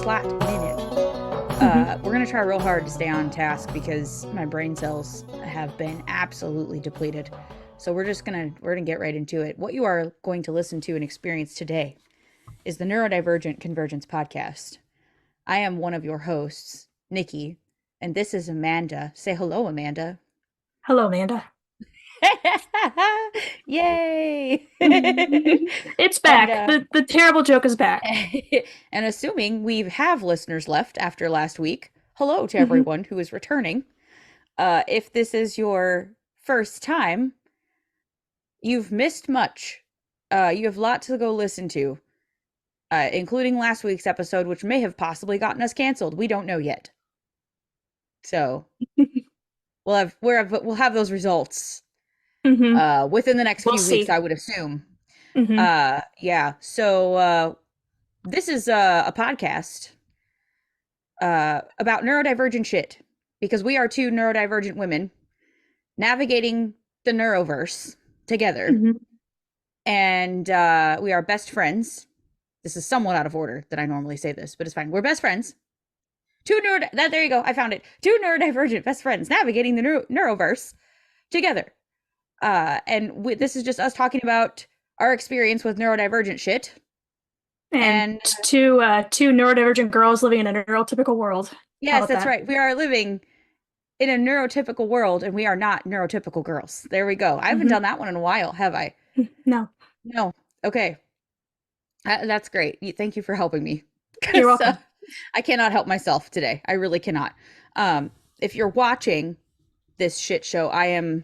slat minute. We're going to try real hard to stay on task because my brain cells have been absolutely depleted. So we're going to get right into it. What you are going to listen to and experience today is the Neurodivergent Convergence podcast. I am one of your hosts, Nikki, and this is Amanda. Say hello, Amanda. Hello, Amanda. Yay! It's and back. The terrible joke is back. and assuming we have listeners left after last week, hello to Mhm. everyone who is returning. If this is your first time, you've missed much. You have a lot to go listen to, including last week's episode, which may have possibly gotten us canceled. We don't know yet. So we'll have those results Mhm. within the next We'll few weeks, see. I would assume. Mhm. Yeah. So this is a podcast about neurodivergent shit because we are two neurodivergent women navigating the neuroverse together, Mhm. and we are best friends. This is somewhat out of order that I normally say this, but it's fine. We're best friends. There you go. I found it. Two neurodivergent best friends navigating the neuroverse together. This is just us talking about our experience with neurodivergent shit. And And two neurodivergent girls living in a neurotypical world. How yes, about that's that? right. We are living in a neurotypical world, and we are not neurotypical girls. There we go. I haven't Mhm. done that one in a while, have I? No, No. Okay. That's great. Thank you for helping me you're because welcome. I cannot help myself today. I really cannot. If you're watching this shit show, I am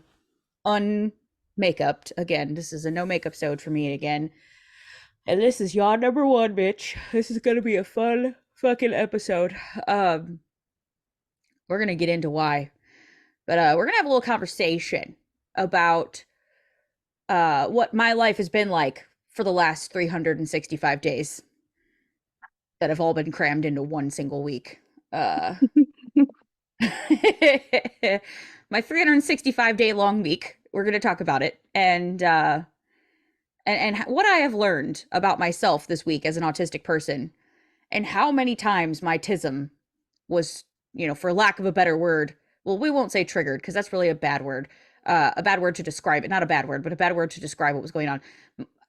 unmakeuped again. This is a no makeup episode for me again. And this is yawn number one, bitch. This is gonna be a fun fucking episode. Um, we're gonna get into why, but we're gonna have a little conversation about what my life has been like for the last 365 days that have all been crammed into one single week. Uh, my 365-day long week. We're gonna talk about it and what I have learned about myself this week as an autistic person, and how many times my tism was, for lack of a better word, well, we won't say triggered because that's really a bad word to describe it. Not a bad word, but a bad word to describe what was going on.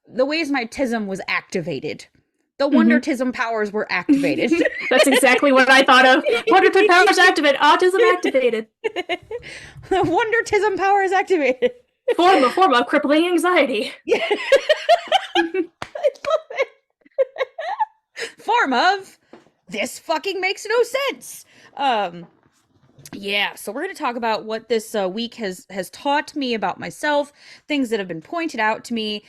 The ways my tism was activated. The wonder Mhm. tism powers were activated. That's exactly what I thought of. Wonder Twin powers activate. Autism activated. The wonder tism power is activated. Form of crippling anxiety. Yeah. I love it. Form of this fucking makes no sense. Um, Yeah, so we're going to talk about what this week has taught me about myself, things that have been pointed out to me,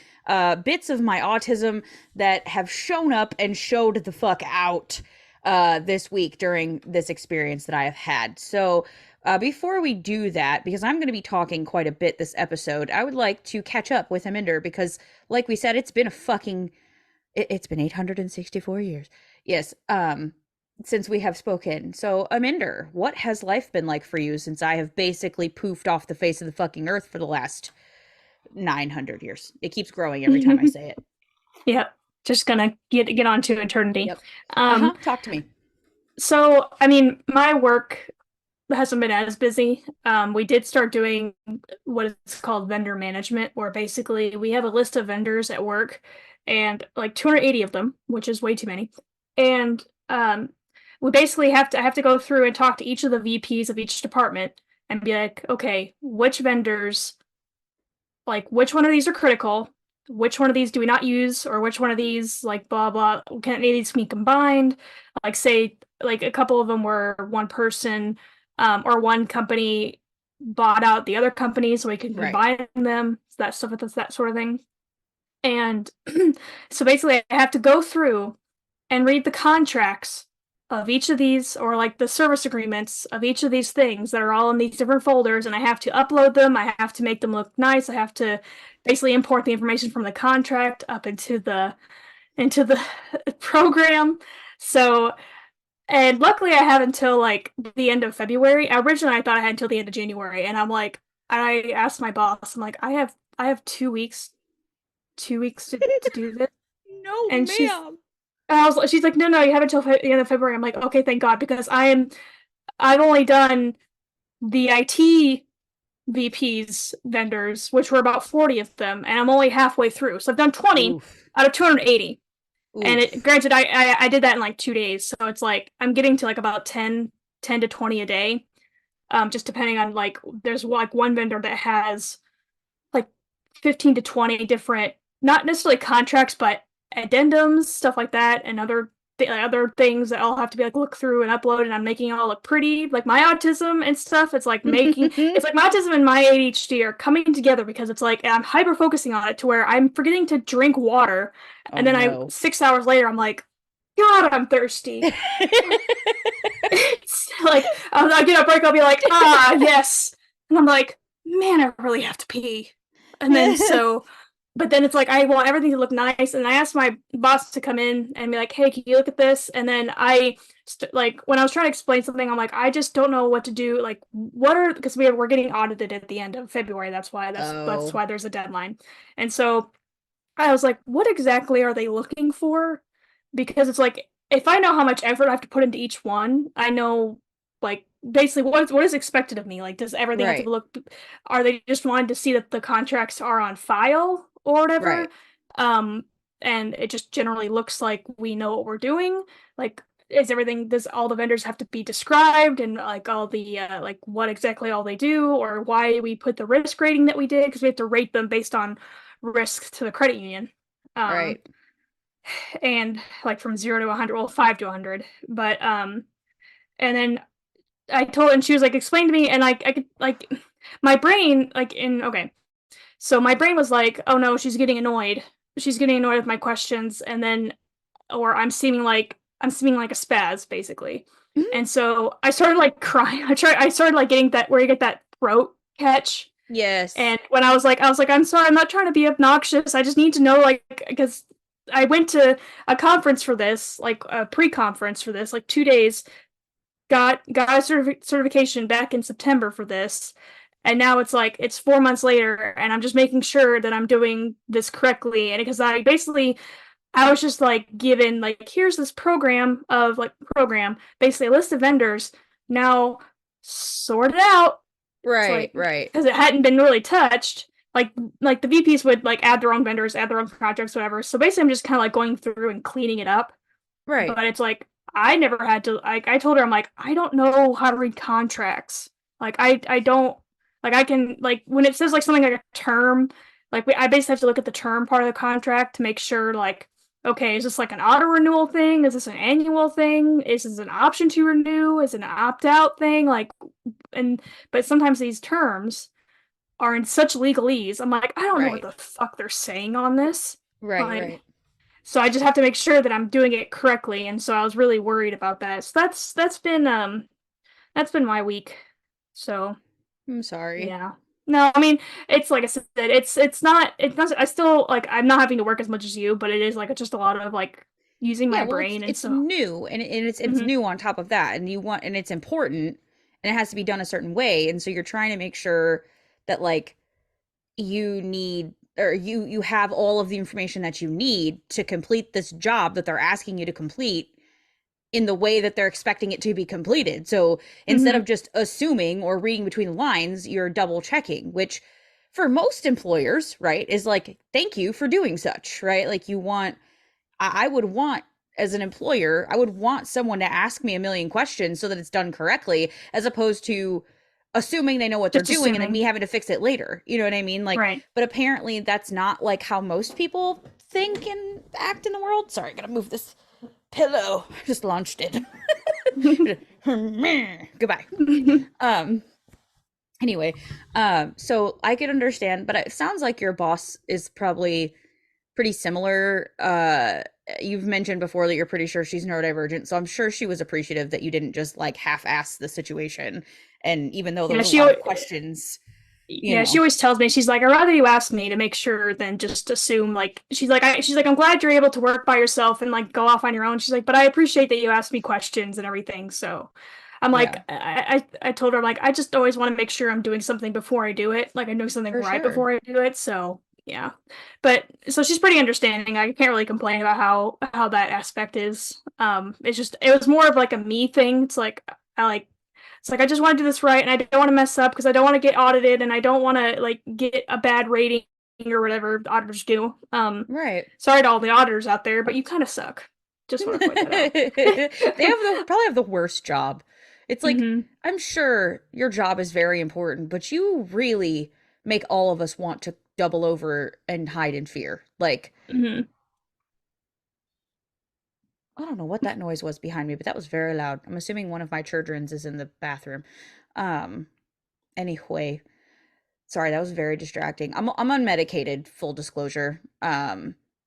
bits of my autism that have shown up and showed the fuck out this week during this experience that I have had. So before we do that, because I'm going to be talking quite a bit this episode, I would like to catch up with Aminder because, like we said, it's been it's been 864 years. Yes. Since we have spoken. So, Aminder, what has life been like for you since I have basically poofed off the face of the fucking earth for the last 900 years? It keeps growing every time I say it. Yep. Just gonna get on to eternity. Yep. Um, Talk to me. so I mean, my work hasn't been as busy. We did start doing what is called vendor management, where basically we have a list of vendors at work and like 280 of them, which is way too many. And we basically I have to go through and talk to each of the VPs of each department and be like, okay, which vendors, like which one of these are critical? Which one of these do we not use? Or which one of these, like blah blah, can any of these be combined? Like say like a couple of them were one person or one company bought out the other company so we can Right. combine them, that stuff, that's that sort of thing. And so basically I have to go through and read the contracts of each of these, or like the service agreements of each of these things that are all in these different folders, and I have to upload them. I have to make them look nice. I have to basically import the information from the contract up into the program. So, and luckily I have until like the end of February. Originally I thought I had until the end of January, and I'm like, I asked my boss, I'm like, I have 2 weeks, 2 weeks to do this. No, And ma'am. And she's like, no, you have until the end of February. I'm like, okay, thank God, because I've only done the IT VPs vendors, which were about 40 of them, and I'm only halfway through. So I've done 20 Oof. out of 280. And Oof. granted, I did that in like 2 days, so it's like I'm getting to like about 10 to 20 a day. Just depending on like there's like one vendor that has like 15 to 20 different, not necessarily contracts, but addendums, stuff like that, and other things that I'll have to be like look through and upload, and I'm making it all look pretty. Like my autism and stuff, it's like my autism and my ADHD are coming together because it's like I'm hyper focusing on it to where I'm forgetting to drink water, Oh and then I no. 6 hours later I'm like, God, I'm thirsty. It's like I get a break, I'll be like, ah, yes, and I'm like, man, I really have to pee, and then so, but then it's like I want everything to look nice, and I asked my boss to come in and be like, hey, can you look at this? And then like when I was trying to explain something, I'm like, I just don't know what to do. Like, what are because we're getting audited at the end of February. That's Oh, why there's a deadline, and so I was like, what exactly are they looking for? Because it's like, if I know how much effort I have to put into each one, I know like basically what is expected of me. Like, does everything have to right. look, are they just wanting to see that the contracts are on file or whatever? Right. Um, and it just generally looks like we know what we're doing. Like, does all the vendors have to be described and like all the like what exactly all they do or why we put the risk rating that we did because we have to rate them based on risk to the credit union. Um, Right. and like from 0 to 100, well, 5 to 100. But and then and she was like, explain to me, and like I could like my brain like in okay, so my brain was like, oh no, she's getting annoyed with my questions, and then or I'm seeming like a spaz basically, Mhm. and so I started like crying. I started like getting that where you get that throat catch. Yes. And when I was like, I'm sorry, I'm not trying to be obnoxious. I just need to know, like, because I went to a conference for this, like a pre-conference for this, like 2 days. Got a certification back in September for this, and now it's like it's 4 months later, and I'm just making sure that I'm doing this correctly. And because I was just like given like here's this program, basically a list of vendors. Now sort it out it's Right. like Right. because it hadn't been really touched. Like the VPs would like add their own vendors, add their own projects, whatever. So basically, I'm just kind of like going through and cleaning it up. Right. But it's like I never had to. Like I told her, I'm like I don't know how to read contracts. Like I don't like I can like when it says like something like a term. I basically have to look at the term part of the contract to make sure like okay, is this like an auto renewal thing? Is this an annual thing? Is this an option to renew? Is it an opt out thing? And but sometimes these terms are in such legalese. I'm like, I don't know what Right. the fuck they're saying on this. Right. Like, Right. so I just have to make sure that I'm doing it correctly. And so I was really worried about that. So that's been my week. So I'm sorry. yeah. No, I mean it's like I said, it's not I still like I'm not having to work as much as you, but it is like just a lot of like using Yeah, my well, brain and it's so new, and it's mhm. new on top of that, and it's important, and it has to be done a certain way, and so you're trying to make sure that like you need or you have all of the information that you need to complete this job that they're asking you to complete in the way that they're expecting it to be completed. So instead of Mhm. just assuming or reading between the lines, you're double checking, which for most employers, right, is like, thank you for doing such, right? Like you want, I would want as an employer, I would want someone to ask me a million questions so that it's done correctly, as opposed to assuming they know what they're Just doing and then me assuming. having to fix it later. You know what I mean? Like, Right. but apparently that's not like how most people think and act in the world. Sorry, I gotta move this pillow. I just launched it. Goodbye. Um. Anyway, so I could understand, but it sounds like your boss is probably pretty similar. You've mentioned before that you're pretty sure she's neurodivergent, so I'm sure she was appreciative that you didn't just like half-ass the situation. And even though there yeah, was a lot of questions, you yeah, she know, always tells me she's like, I'd rather you ask me to make sure than just assume. Like she's like, I'm glad you're able to work by yourself and like go off on your own. She's like, but I appreciate that you ask me questions and everything. So I'm like, yeah, I told her I'm like, I just always want to make sure I'm doing something before I do it. Like I'm doing something for right sure. before I do it. So Yeah. But so she's pretty understanding. I can't really complain about how that aspect is. It's just it was more of like a me thing. I like it's like I just want to do this right and I don't want to mess up because I don't want to get audited and I don't want to like get a bad rating or whatever auditors do. Right. Sorry to all the auditors out there, but you kind of suck. Just want to point that out. Probably have the worst job. It's like, Hmm. I'm sure your job is very important, but you really make all of us want to double over and hide in fear. Like, Hmm. I don't know what that noise was behind me, but that was very loud. I'm assuming one of my children's is in the bathroom. Um, anyway, sorry, that was very distracting. I'm unmedicated, full disclosure. The I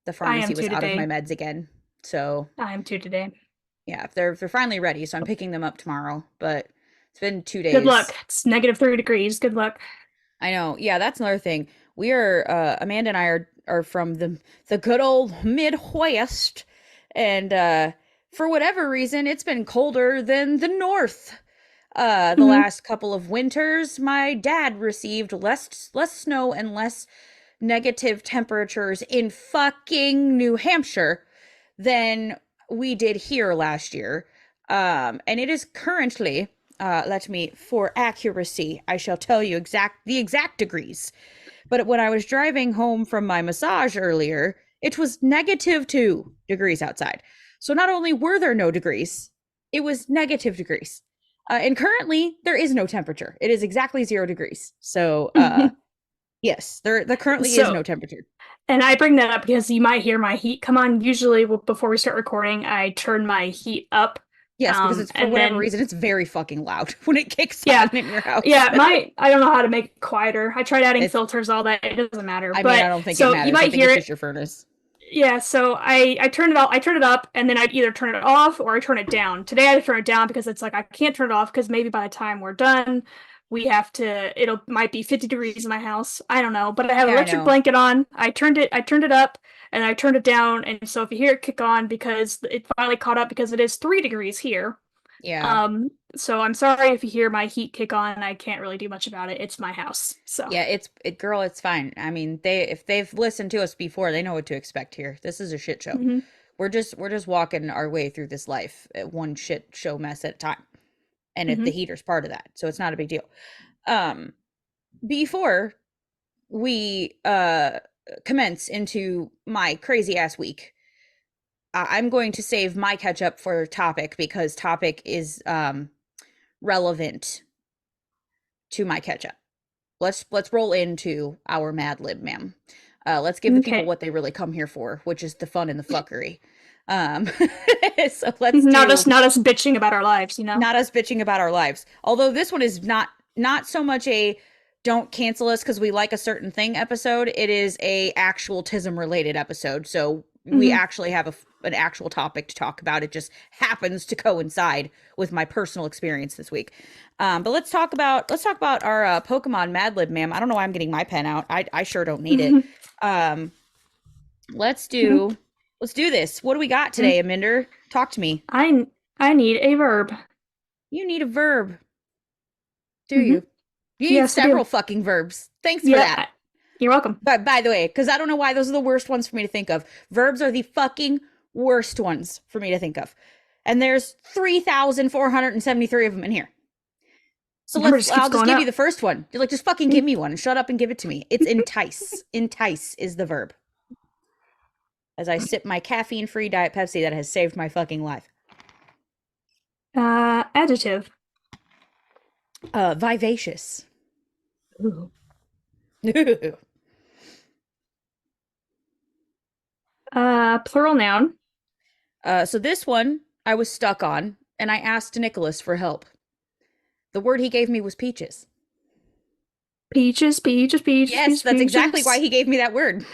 am pharmacy was too out of my today. meds again. So, I am too today. yeah, if they're finally ready, so I'm picking them up tomorrow, but it's been 2 Good luck. days. It's -3 degrees. Good luck. I know. Yeah, that's another thing. We are Amanda and I are from the good old Midwest, and for whatever reason, it's been colder than the North. The Hmm. last couple of winters, my dad received less snow and less negative temperatures in fucking New Hampshire than we did here last year. And it is currently, let me, for accuracy, I shall tell you the exact degrees. But when I was driving home from my massage earlier, it was -2 degrees outside. So not only were there no degrees, it was negative degrees. And currently, there is no temperature. It is exactly 0 degrees. So, yes, there currently is So, no temperature. and I bring that up because you might hear my heat come on. Usually, before we start recording, I turn my heat up. Yes, because it's for And whatever then, reason, it's very fucking loud when it kicks on yeah, in your house. yeah, I don't know how to make it quieter. I tried adding It's, filters, all that. It doesn't matter. I mean, I But don't think it so you matters. I might think hear it's it. just your furnace. Yeah, so I turn it off, I turn it up, and then I'd either turn it off or I turn it down. Today I turn it down because it's like I can't turn it off because maybe by the time we're done, we have to it'll might be 50 degrees in my house. I don't know, but I have an Yeah, I electric know. blanket on. I turned it up and I turned it down, and so if you hear it kick on because it finally caught up because it is 3 degrees here. Yeah. So I'm sorry if you hear my heat kick on. I can't really do much about it. It's my house. So, Yeah, girl, it's fine. I mean, if they've listened to us before, they know what to expect here. This is a shit show. hmm. We're just walking our way through this life at one shit show mess at a time. And if the Hmm. heater's part of that. So it's not a big deal. Um, before we commence into my crazy ass week, I'm going to save my catch up for topic because topic is relevant to my catch up. Let's roll into our Mad Lib, ma'am. Let's give the people Okay. what they really come here for, which is the fun and the fuckery. Um, so let's Not do us not us bitching about our lives, you know? not us bitching about our lives. Although this one is not so much a don't cancel us because we like a certain thing episode. It is a actual tism related episode. So we Hmm. actually have an actual topic to talk about. It just happens to coincide with my personal experience this week. But let's talk about our Pokemon Mad Lib, ma'am. I don't know why I'm getting my pen out. I sure don't need it. Um, let's do let's do this. What do we got today, Aminder? Talk to me. I I need a verb. You need a verb, do Hmm. you? You need Yes, I several do. fucking verbs. Thanks for Yeah, that. you're welcome. But by the way, because I don't know why those are the worst ones for me to think of. Verbs are the fucking worst ones for me to think of. And there's 3,473 of them in here. So The number let's just keeps I'll just going give you the up. first one. You're like, just fucking give me one and shut up and give it to me. It's entice. Entice is the verb. As I sip my caffeine-free Diet Pepsi that has saved my fucking life. Adjective. Vivacious. Ooh. So Plural noun. this one I was stuck on, and I asked Nicholas for help. The word he gave me was peaches. Peaches, peaches, peaches, Yes, peaches, that's exactly why peaches. he gave me that word.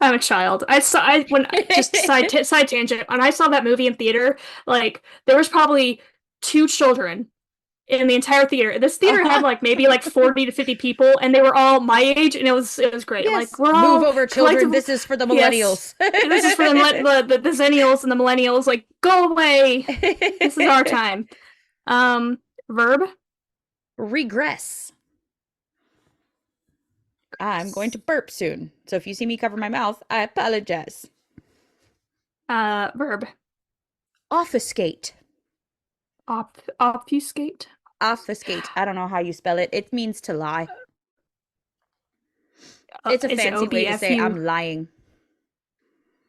I'm a child. When just side tangent. When I saw that movie in theater, like there was probably two children in the entire theater. This theater had Uh-huh. like maybe like 40 to 50 people, and they were all my age, and it was great. Like Yes. we're Move all over, children. collectively, This is for the yes. millennials. This is for the Zennials and the Millennials. Like go away. This is our time. Um, verb. Regress. I'm going to burp soon. So if you see me cover my mouth, I apologize. Verb. Obfuscate. Obfuscate. Obfuscate. I don't know how you spell it. It means to lie. It's a Is it fancy way to say OBFU? I'm lying.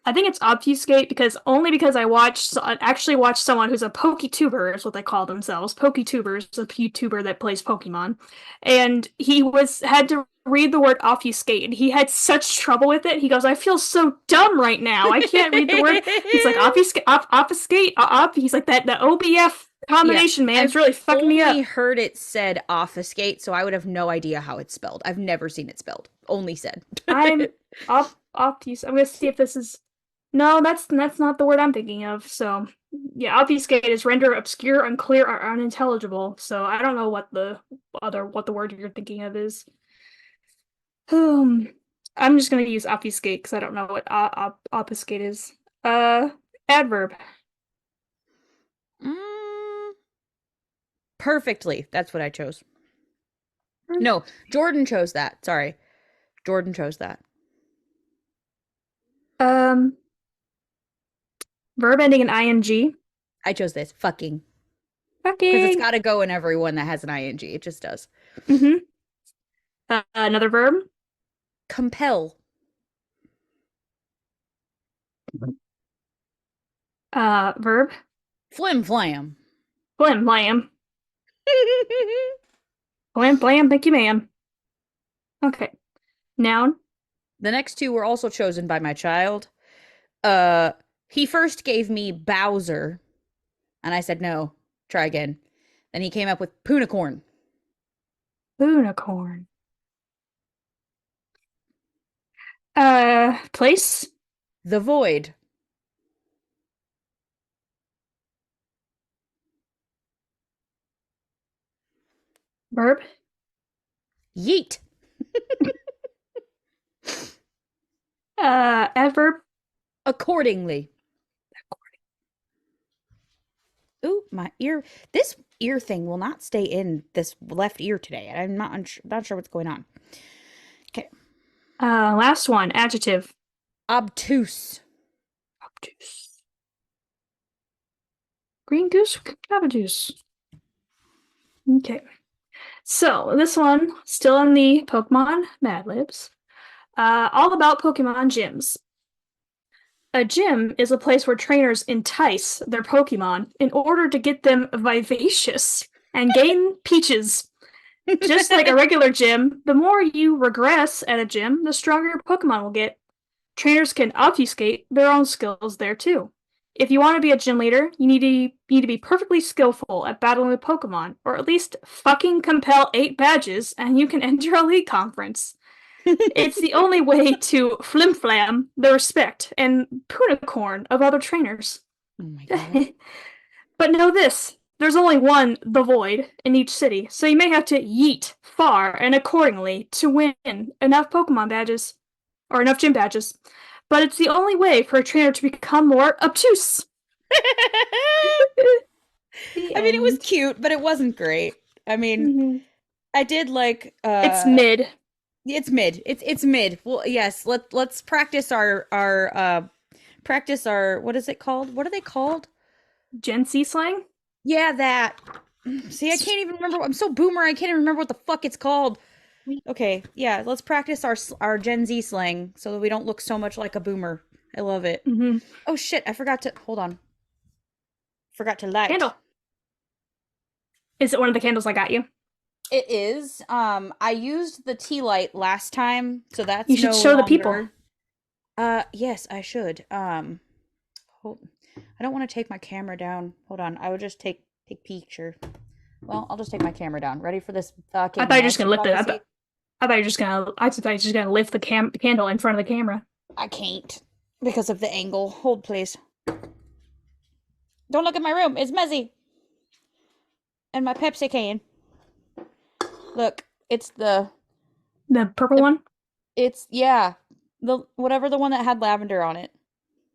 I think it's obfuscate because I actually watched someone who's a PokeTuber is what they call themselves. PokeTuber is a YouTuber that plays Pokemon, and he was had to read the word obfuscate, and he had such trouble with it. He goes, "I feel so dumb right now. I can't read the word." He's like obfuscate, obfuscate, He's like that the OBF Yeah, combination, man. It's I've really fucking me only up. heard it said obfuscate, so I would have no idea how it's spelled. I've never seen it spelled. Only said. I'm obfus. I'm gonna see if this is. No, that's not the word I'm thinking of. So yeah, obfuscate is render obscure, unclear, or unintelligible. So I don't know what the word you're thinking of is. Um, I'm just gonna use obfuscate because I don't know what obfuscate is. Uh, Adverb. Mm, perfectly. That's what I chose. No, Jordan chose that. Sorry. Jordan chose that. Um, Verb ending in ing. I chose this. Fucking. Because it's Fucking. got to go in everyone that has an ing. It just does. Mm-hmm. Another verb. Compel. Verb. Flim flam. Blam blam. Blam blam. Thank you, ma'am. Okay. Noun. The next two were also chosen by my child. Uh, he first gave me Bowser, and I said no. Try again. Then he came up with Punicorn. Unicorn. Place. The Void. Verb. Yeet. Adverb. Accordingly. Ooh, my ear. This ear thing will not stay in this left ear today. I'm not sure what's going on. Okay. Last one. Adjective. Obtuse. Obtuse. Green goose. Caboose. Okay. So this one still in the Pokemon Mad Libs. All about Pokemon gyms. A gym is a place where trainers entice their Pokemon in order to get them vivacious and gain peaches. Just like a regular gym, the more you regress at a gym, the stronger your Pokemon will get. Trainers can obfuscate their own skills there too. If you want to be a gym leader, you need to be perfectly skillful at battling with Pokemon, or at least fucking compel 8 badges, and you can enter a league conference. It's the only way to flimflam the respect and punicorn of other trainers. Oh my god. But know this, there's only one The Void in each city, so you may have to yeet far and accordingly to win enough Pokemon badges, or enough gym badges. But it's the only way for a trainer to become more obtuse. The I mean, it was end. cute, but it wasn't great. I mean, Mhm. I did like It's mid. it's mid. It's mid. Well, yes, let's practice our what is it called? What are they called? Gen C slang? Yeah, that. See, I can't even remember. I'm so boomer. I can't even remember what the fuck it's called. Okay, yeah, let's practice our Gen Z slang so that we don't look so much like a boomer. I love it. Mm-hmm. Oh shit, I forgot to hold on. Forgot to light. Candle. Is it one of the candles I got you? It is. I used the tea light last time, so that's You should no show the people. longer. Yes, I should. Hold. I don't want to take my camera down. Hold on. I would just take picture. Well, I'll just take my camera down. Ready for this I fucking thought you were just mess gonna you're lift about it. to see? I thought you were just gonna lift the candle in front of the camera. I can't because of the angle. Hold, please. Don't look at my room. It's messy. And my Pepsi can. Look, The purple the one? it's yeah, the whatever the one that had lavender on it.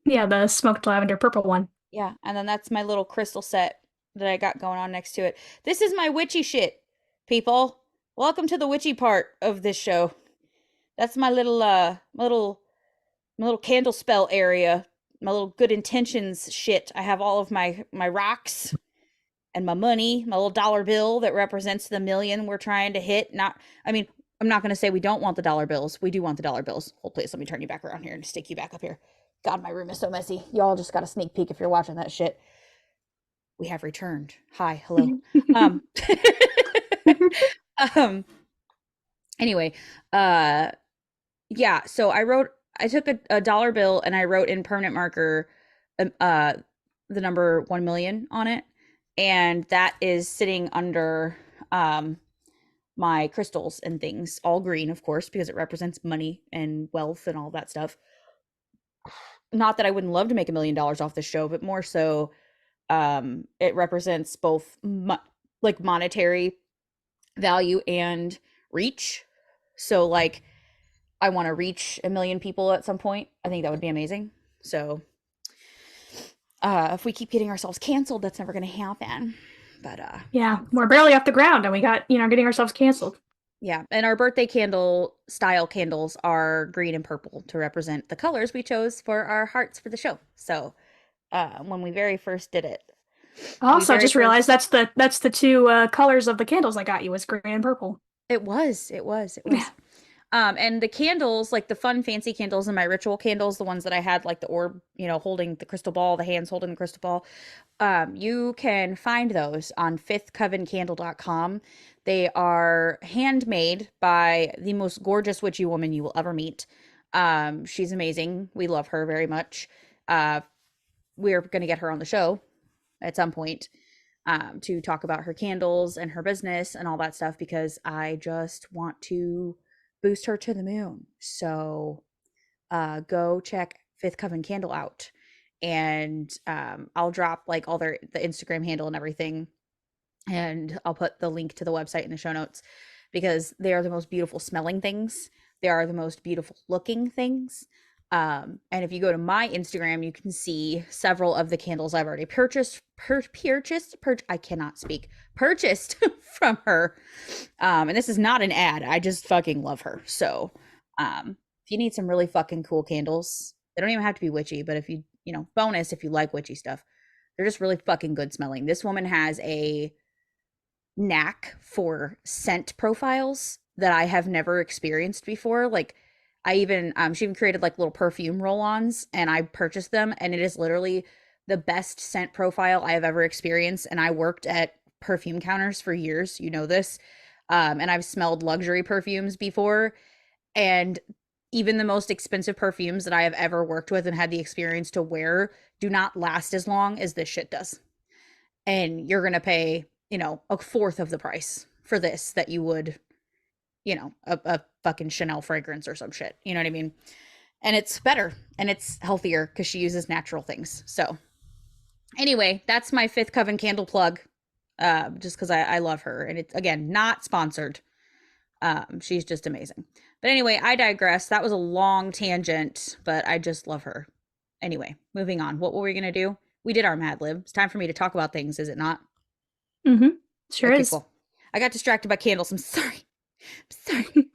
Yeah, the smoked lavender purple one. Yeah, and then that's my little crystal set that I got going on next to it. This is my witchy shit, people. Welcome to the witchy part of this show. That's my little candle spell area, my little good intentions shit. I have all of my rocks and my money, my little dollar bill that represents the million we're trying to hit. Not, I mean, I'm not going to say we don't want the dollar bills. We do want the dollar bills. Hold, please, let me turn you back around here and stick you back up here. God, my room is so messy. Y'all just got a sneak peek if you're watching that shit. We have returned. Hi, hello. Um, um. Anyway, uh, yeah. So I took a dollar bill and I wrote in permanent marker, um, uh, the number 1 million on it, and that is sitting under um my crystals and things, all green, of course, because it represents money and wealth and all that stuff. Not that I wouldn't love to make $1 million off the show, but more so, it represents both like monetary value and reach. So, like, I want to reach 1 million people at some point. I think that would be amazing. So, if we keep getting ourselves canceled, that's never going to happen. But Yeah, we're barely off the ground and we got, getting ourselves canceled. yeah, and our birthday candle style candles are green and purple to represent the colors we chose for our hearts for the show. So, when we very first did it, we Also, I very just realized first that's the two colors of the candles I got you was green and purple. it was. And the candles, like the fun fancy candles and my ritual candles, the ones that I had like the orb, holding the crystal ball, the hands holding the crystal ball, you can find those on fifthcovencandle.com. They are handmade by the most gorgeous witchy woman you will ever meet. She's amazing. We love her very much. Uh, we're going to get her on the show at some point, to talk about her candles and her business and all that stuff because I just want to boost her to the moon. So go check Fifth Coven Candle out. And I'll drop like all the Instagram handle and everything, and I'll put the link to the website in the show notes because they are the most beautiful smelling things. They are the most beautiful looking things. And if you go to my Instagram, you can see several of the candles I've already I cannot speak, purchased from her. And this is not an ad. I just fucking love her. So, if you need some really fucking cool candles, they don't even have to be witchy, but if bonus, if you like witchy stuff, they're just really fucking good smelling. This woman has a knack for scent profiles that I have never experienced before. Like, she even created like little perfume roll-ons and I purchased them, and it is literally the best scent profile I have ever experienced. And I worked at perfume counters for years, this. And I've smelled luxury perfumes before, and even the most expensive perfumes that I have ever worked with and had the experience to wear do not last as long as this shit does. And you're going to pay, a fourth of the price for this that you would, a fucking Chanel fragrance or some shit. You know what I mean? And it's better and it's healthier because she uses natural things. So, anyway, that's my Fifth Coven candle plug. Just because I love her. And it's, again, not sponsored. She's just amazing. But anyway, I digress. That was a long tangent, but I just love her. Anyway, moving on. What were we going to do? We did our Mad Lib. It's time for me to talk about things, is it not? Mm-hmm. Sure Okay, is. cool. I got distracted by candles. I'm sorry. I'm sorry.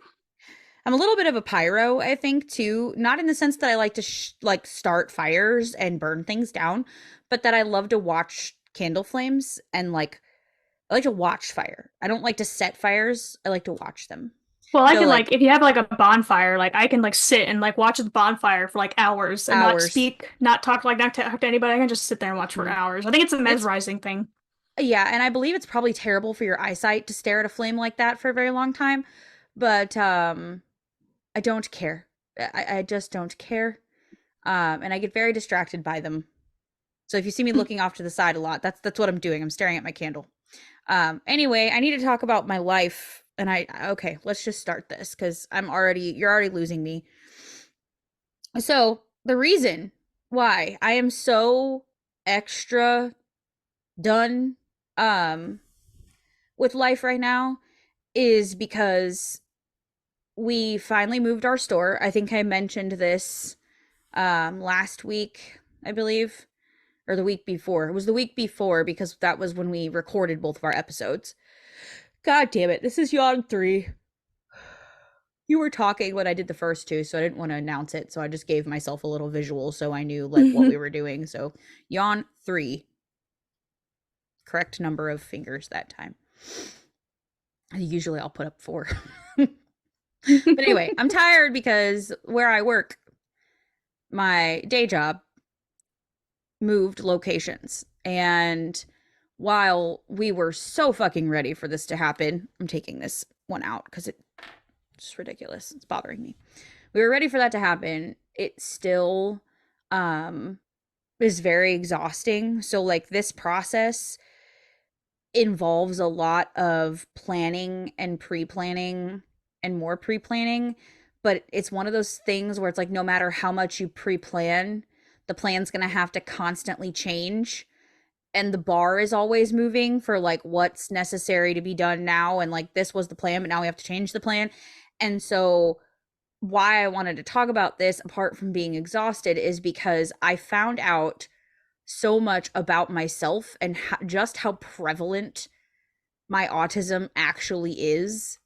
I'm a little bit of a pyro, I think, too. Not in the sense that I like to start fires and burn things down, but that I love to watch candle flames and I like to watch fire. I don't like to set fires. I like to watch them. Well, I So can like if you have like a bonfire, like I can like sit and like watch the bonfire for like hours and not hours. speak, not talk, like not talk to anybody. I can just sit there and watch for Mhm. hours. I think it's a It's mesmerizing thing. Yeah, and I believe it's probably terrible for your eyesight to stare at a flame like that for a very long time, but I don't care. I just don't care. And I get very distracted by them. So if you see me looking off to the side a lot, that's what I'm doing. I'm staring at my candle. Anyway, I need to talk about my life, and okay, let's just start this because you're already losing me. So the reason why I am so extra done um with life right now is because we finally moved our store. I think I mentioned this last week, I believe, or the week before. It was the week before because that was when we recorded both of our episodes. God damn it. This is yawn 3. You were talking when I did the first two, so I didn't want to announce it. So I just gave myself a little visual so I knew like what we were doing. So yawn 3, correct number of fingers that time. Usually I'll put up 4. But anyway, I'm tired because where I work, my day job moved locations. And while we were so fucking ready for this to happen, I'm taking this one out because it's just ridiculous. It's bothering me. We were ready for that to happen. It still um is very exhausting. So like this process involves a lot of planning and pre-planning and more pre-planning, but it's one of those things where it's like no matter how much you pre-plan, the plan's going to have to constantly change, and the bar is always moving for like what's necessary to be done now, and like this was the plan but now we have to change the plan. And so why I wanted to talk about this apart from being exhausted is because I found out so much about myself and just how prevalent my autism actually is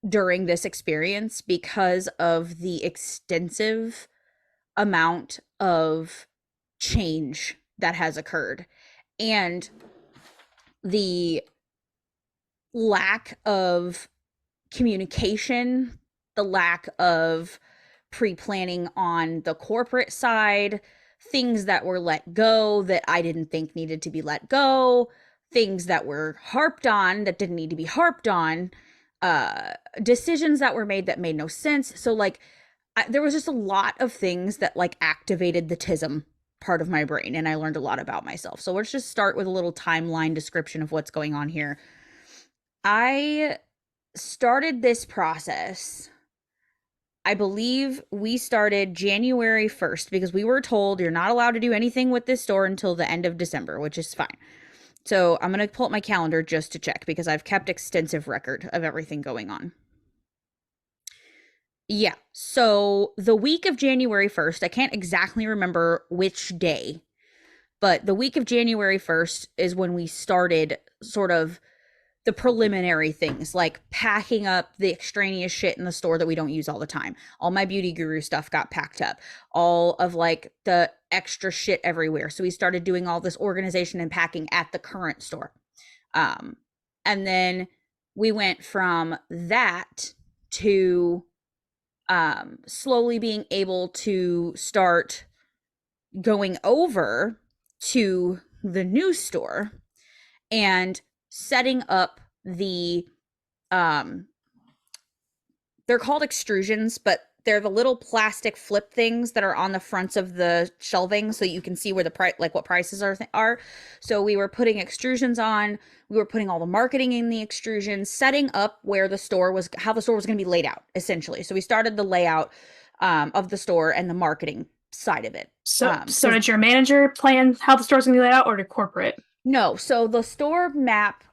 during this experience because of the extensive amount of change that has occurred and the lack of communication, the lack of pre-planning on the corporate side, things that were let go that I didn't think needed to be let go, things that were harped on that didn't need to be harped on, decisions that were made that made no sense. So like there was just a lot of things that like activated the tism part of my brain, and I learned a lot about myself. So let's just start with a little timeline description of what's going on here. I started this process, I believe we started January 1st because we were told you're not allowed to do anything with this store until the end of December, which is fine. So I'm going to pull up my calendar just to check because I've kept extensive record of everything going on. Yeah, so the week of January 1st, I can't exactly remember which day, but the week of January 1st is when we started sort of the preliminary things, like packing up the extraneous shit in the store that we don't use all the time. All my beauty guru stuff got packed up, all of like the extra shit everywhere. So we started doing all this organization and packing at the current store. And then we went from that to slowly being able to start going over to the new store and setting up the they're called extrusions, but they're the little plastic flip things that are on the fronts of the shelving so you can see where the price, like what prices are. So we were putting extrusions on, we were putting all the marketing in the extrusions, setting up where the store was, how the store was going to be laid out essentially. So we started the layout of the store and the marketing side of it. So did your manager plan how the store's gonna be laid out, or did corporate? No, so the store map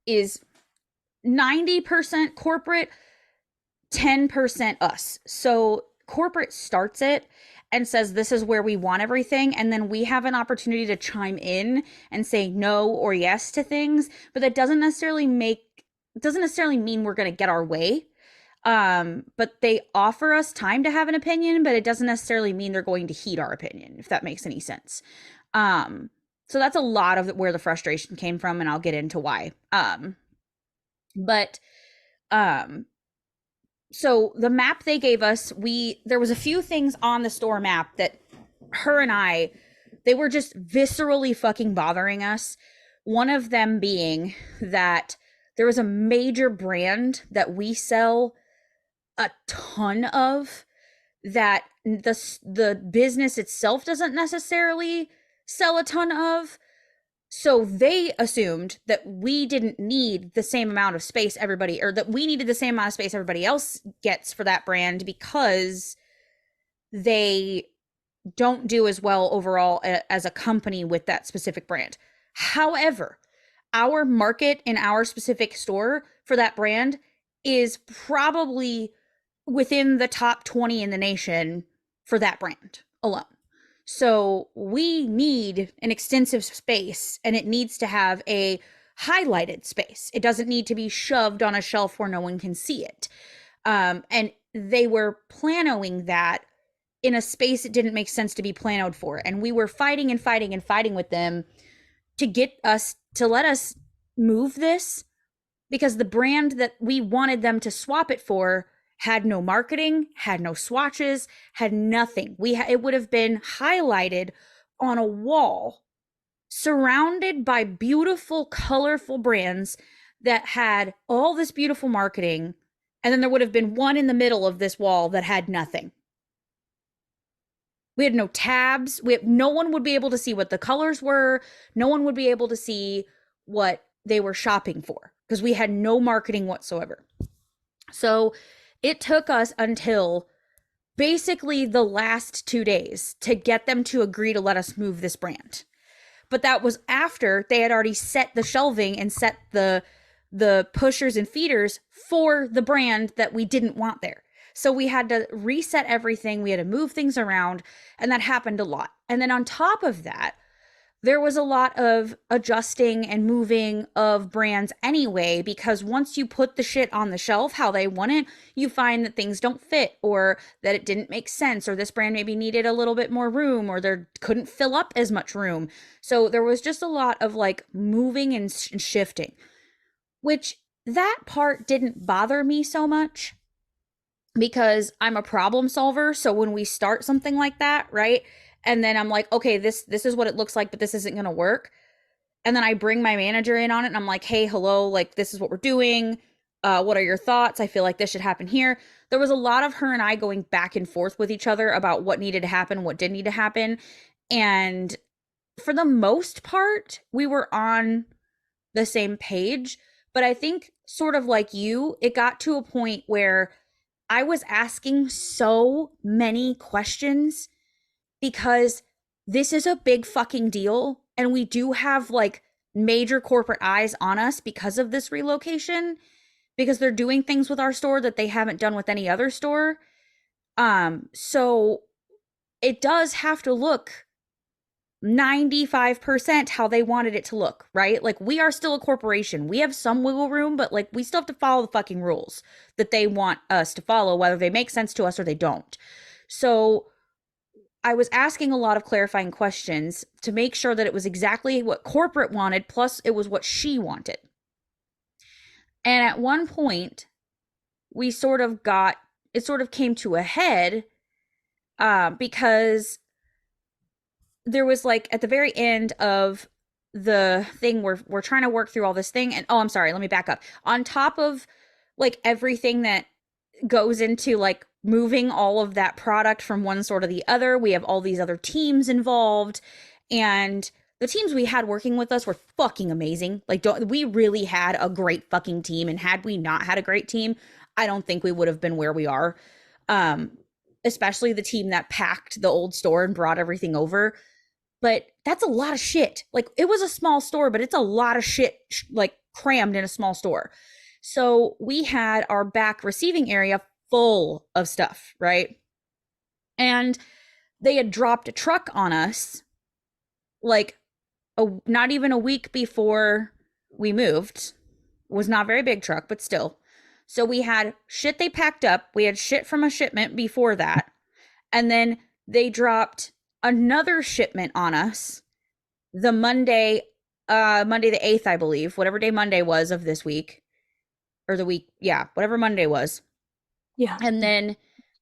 is 90% corporate, 10% us. So corporate starts it and says this is where we want everything, and then we have an opportunity to chime in and say no or yes to things, but that doesn't necessarily mean we're going to get our way. But they offer us time to have an opinion, but it doesn't necessarily mean they're going to heed our opinion, if that makes any sense. So that's a lot of where the frustration came from, and I'll get into why. But so the map they gave us, there was a few things on the store map that her and I, they were just viscerally fucking bothering us. One of them being that there was a major brand that we sell a ton of that the business itself doesn't necessarily sell a ton of. So they assumed that we didn't need the same amount of space everybody, or that we needed the same amount of space everybody else gets for that brand because they don't do as well overall as a company with that specific brand. However, our market in our specific store for that brand is probably within the top 20 in the nation for that brand alone. So we need an extensive space, and it needs to have a highlighted space. It doesn't need to be shoved on a shelf where no one can see it. And they were planoing that in a space it didn't make sense to be planoed for. And we were fighting and fighting and fighting with them to get us to let us move this, because the brand that we wanted them to swap it for had no marketing, had no swatches, had nothing. It would have been highlighted on a wall surrounded by beautiful, colorful brands that had all this beautiful marketing. And then there would have been one in the middle of this wall that had nothing. We had no tabs. No one would be able to see what the colors were. No one would be able to see what they were shopping for because we had no marketing whatsoever. So it took us until basically the last 2 days to get them to agree to let us move this brand. But that was after they had already set the shelving and set the pushers and feeders for the brand that we didn't want there. So we had to reset everything. We had to move things around, and that happened a lot. And then on top of that, there was a lot of adjusting and moving of brands anyway, because once you put the shit on the shelf how they want it, you find that things don't fit, or that it didn't make sense, or this brand maybe needed a little bit more room, or there couldn't fill up as much room. So there was just a lot of like moving and shifting, which that part didn't bother me so much because I'm a problem solver. So when we start something like that, right? And then I'm like, okay, this is what it looks like, but this isn't going to work. And then I bring my manager in on it and I'm like, hey, hello, like this is what we're doing. What are your thoughts? I feel like this should happen here. There was a lot of her and I going back and forth with each other about what needed to happen, what didn't need to happen. And for the most part, we were on the same page. But I think, sort of like you, it got to a point where I was asking so many questions because this is a big fucking deal. And we do have like major corporate eyes on us because of this relocation, because they're doing things with our store that they haven't done with any other store. So it does have to look 95% how they wanted it to look, right? Like we are still a corporation. We have some wiggle room, but like we still have to follow the fucking rules that they want us to follow, whether they make sense to us or they don't. So I was asking a lot of clarifying questions to make sure that it was exactly what corporate wanted, plus it was what she wanted. And at one point, it sort of came to a head because there was like at the very end of the thing we're trying to work through all this thing. And oh, I'm sorry, let me back up. On top of like everything that goes into like moving all of that product from one store to the other, we have all these other teams involved, and the teams we had working with us were fucking amazing. Like we really had a great fucking team, and had we not had a great team, I don't think we would have been where we are. Especially the team that packed the old store and brought everything over. But that's a lot of shit. Like it was a small store, but it's a lot of shit like crammed in a small store. So we had our back receiving area full of stuff, right? And they had dropped a truck on us like not even a week before we moved. It was not a very big truck, but still. So we had shit they packed up. We had shit from a shipment before that. And then they dropped another shipment on us the Monday the 8th, I believe, whatever day Monday was of this week, or the week, yeah, whatever Monday was. Yeah. And then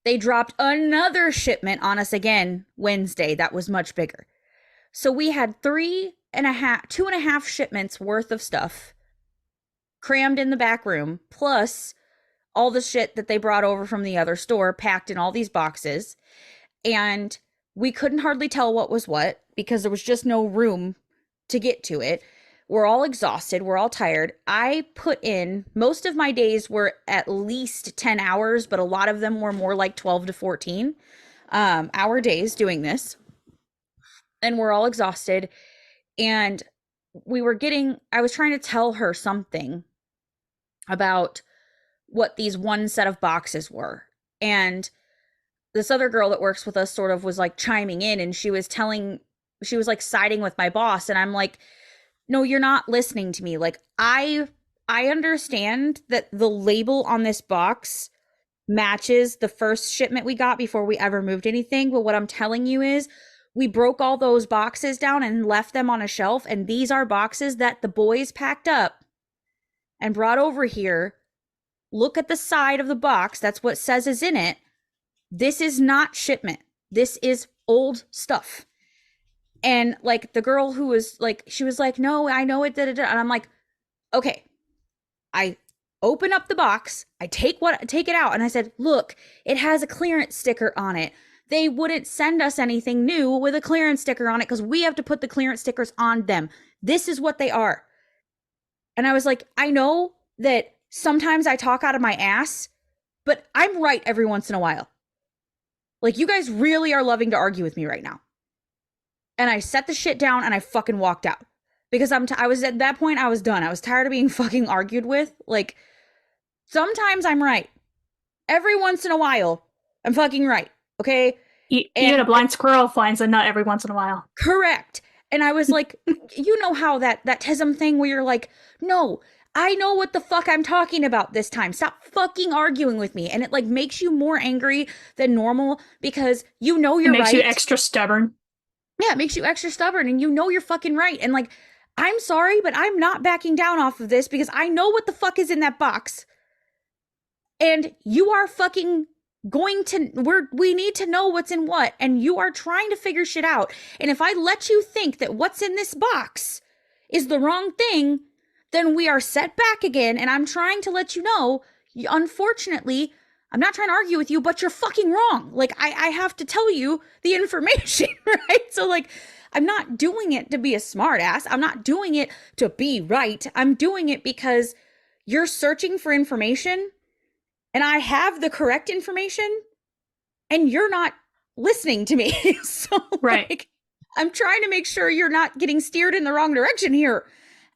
they dropped another shipment on us again Wednesday that was much bigger. So we had 2.5 shipments worth of stuff crammed in the back room, plus all the shit that they brought over from the other store packed in all these boxes. And we couldn't hardly tell what was what because there was just no room to get to it. We're all exhausted. We're all tired. I put in, most of my days were at least 10 hours, but a lot of them were more like 12 to 14 hour days doing this. And we're all exhausted. And I was trying to tell her something about what these one set of boxes were. And this other girl that works with us sort of was like chiming in, and she was like siding with my boss. And I'm like, no, you're not listening to me. Like I understand that the label on this box matches the first shipment we got before we ever moved anything. But what I'm telling you is we broke all those boxes down and left them on a shelf. And these are boxes that the boys packed up and brought over here. Look at the side of the box. That's what says is in it. This is not shipment. This is old stuff. And like the girl who was like, she was like, no, I know it. And I'm like, okay. I open up the box. I take it out. And I said, look, it has a clearance sticker on it. They wouldn't send us anything new with a clearance sticker on it because we have to put the clearance stickers on them. This is what they are. And I was like, I know that sometimes I talk out of my ass, but I'm right every once in a while. Like, you guys really are loving to argue with me right now. And I set the shit down and I fucking walked out because I was at that point, I was done. I was tired of being fucking argued with. Like, sometimes I'm right. Every once in a while, I'm fucking right. Okay. Even a blind squirrel finds a nut every once in a while. Correct. And I was like, you know how that TISM thing where you're like, no, I know what the fuck I'm talking about this time. Stop fucking arguing with me. And it like makes you more angry than normal because you know you're right. It makes you extra stubborn. Yeah, it makes you extra stubborn and you know you're fucking right. And like, I'm sorry, but I'm not backing down off of this because I know what the fuck is in that box. And you are fucking going to, we need to know what's in what. And you are trying to figure shit out. And if I let you think that what's in this box is the wrong thing, then we are set back again. And I'm trying to let you know, unfortunately, I'm not trying to argue with you, but you're fucking wrong. Like, I have to tell you the information, right? So, like, I'm not doing it to be a smartass. I'm not doing it to be right. I'm doing it because you're searching for information and I have the correct information and you're not listening to me. So, right. Like, I'm trying to make sure you're not getting steered in the wrong direction here.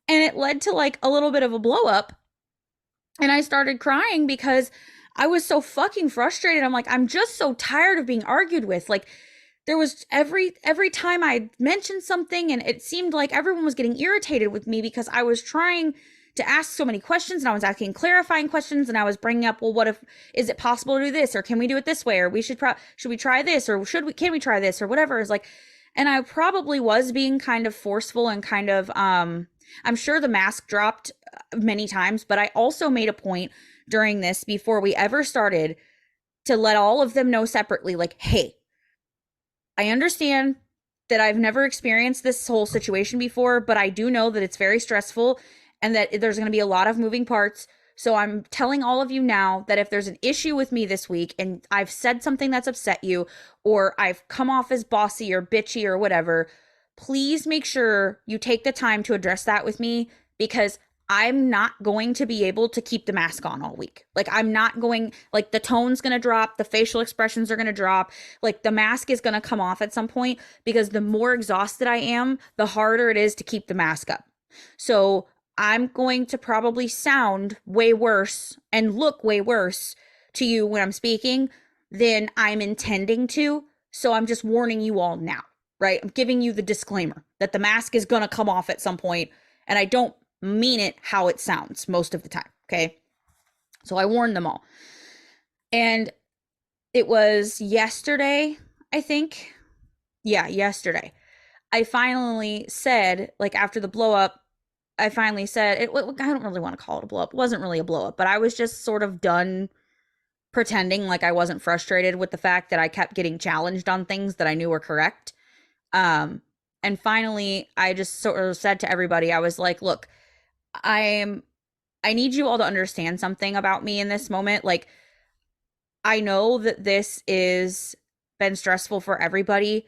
And it led to, like, a little bit of a blow up. And I started crying because I was so fucking frustrated. I'm like, I'm just so tired of being argued with. Like, there was every time I mentioned something and it seemed like everyone was getting irritated with me because I was trying to ask so many questions and I was asking clarifying questions and I was bringing up, well, what if, is it possible to do this? Or can we do it this way? Or should we try this? Or can we try this? Or whatever. It's like, and I probably was being kind of forceful and kind of, I'm sure the mask dropped many times, but I also made a point during this before we ever started to let all of them know separately, like, hey, I understand that I've never experienced this whole situation before, but I do know that it's very stressful and that there's going to be a lot of moving parts. So I'm telling all of you now that if there's an issue with me this week and I've said something that's upset you or I've come off as bossy or bitchy or whatever, please make sure you take the time to address that with me because I'm not going to be able to keep the mask on all week. Like, I'm not going, like, the tone's going to drop, the facial expressions are going to drop, like, the mask is going to come off at some point because the more exhausted I am, the harder it is to keep the mask up. So I'm going to probably sound way worse and look way worse to you when I'm speaking than I'm intending to. So I'm just warning you all now, right? I'm giving you the disclaimer that the mask is going to come off at some point, and I don't mean it how it sounds most of the time. Okay. So I warned them all. And it was yesterday, I think. Yeah, yesterday. I finally said, like, after the blow up, I finally said, I don't really want to call it a blow up. It wasn't really a blow up, but I was just sort of done pretending like I wasn't frustrated with the fact that I kept getting challenged on things that I knew were correct. And finally, I just sort of said to everybody, I was like, look, I need you all to understand something about me in this moment. Like, I know that this is been stressful for everybody.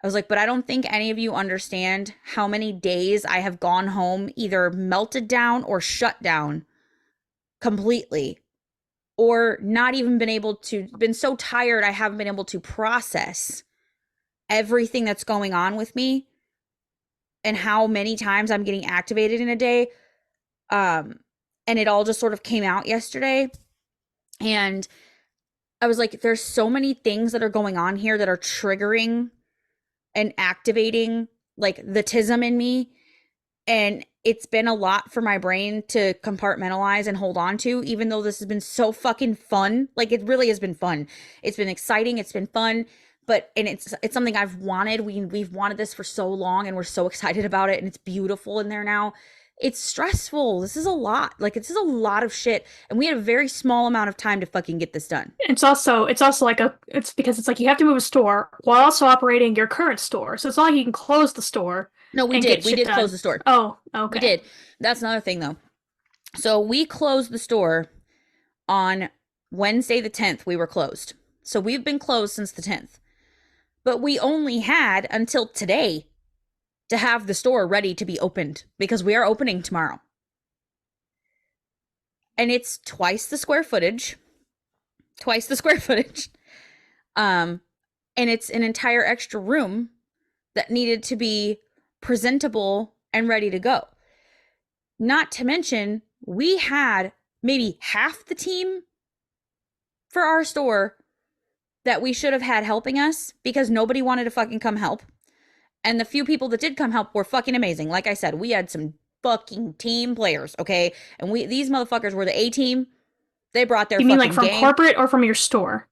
I was like, but I don't think any of you understand how many days I have gone home either melted down or shut down completely, or not even been so tired I haven't been able to process everything that's going on with me and how many times I'm getting activated in a day. And it all just sort of came out yesterday. And I was like, there's so many things that are going on here that are triggering and activating like the TISM in me. And it's been a lot for my brain to compartmentalize and hold on to, even though this has been so fucking fun. Like, it really has been fun. It's been exciting, it's been fun, but and it's something I've wanted. We've wanted this for so long, and we're so excited about it, and it's beautiful in there now. It's stressful. This is a lot. Like, this is a lot of shit, and we had a very small amount of time to fucking get this done. It's also like it's because it's like you have to move a store while also operating your current store. So it's not like you can close the store No, we and get did. We shit did close done. the store. Oh, We okay. did. That's another thing, though. So we closed the store on Wednesday the 10th. We were closed. So we've been closed since the 10th. But we only had until today to have the store ready to be opened because we are opening tomorrow. And it's twice the square footage. Twice the square footage. Um and it's an entire extra room that needed to be presentable and ready to go. Not to mention, we had maybe half the team for our store that we should have had helping us because nobody wanted to fucking come help. And the few people that did come help were fucking amazing. Like I said, we had some fucking team players, okay? And these motherfuckers were the A team. They brought their You mean like fucking from game corporate or from your store?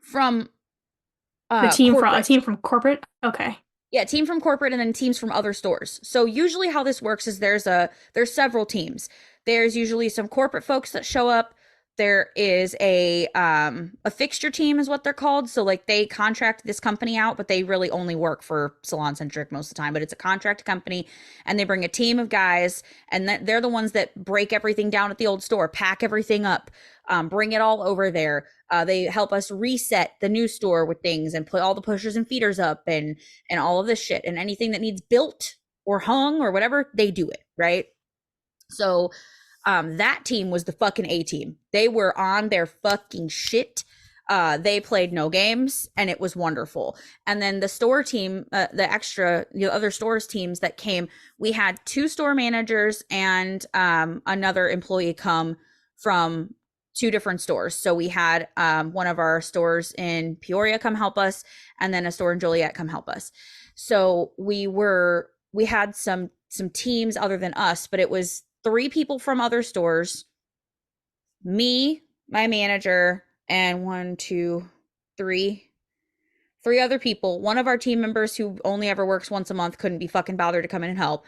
from The team from a corporate. team from corporate? Okay. Yeah, team from corporate and then teams from other stores. So usually how this works is there's several teams. There's usually some corporate folks that show up. There is a fixture team is what they're called. So like they contract this company out, but they really only work for Salon Centric most of the time, but it's a contract company and they bring a team of guys and they're the ones that break everything down at the old store, pack everything up, bring it all over there. They help us reset the new store with things and put all the pushers and feeders up and all of this shit and anything that needs built or hung or whatever, they do it, right? So that team was the fucking A team. They were on their fucking shit. They played no games and it was wonderful. And then the store team, the other stores teams that came, we had two store managers and another employee come from two different stores. So we had one of our stores in Peoria come help us, and then a store in Joliet come help us. So we had some teams other than us, but it was three people from other stores, me, my manager, and three other people. One of our team members who only ever works once a month couldn't be fucking bothered to come in and help.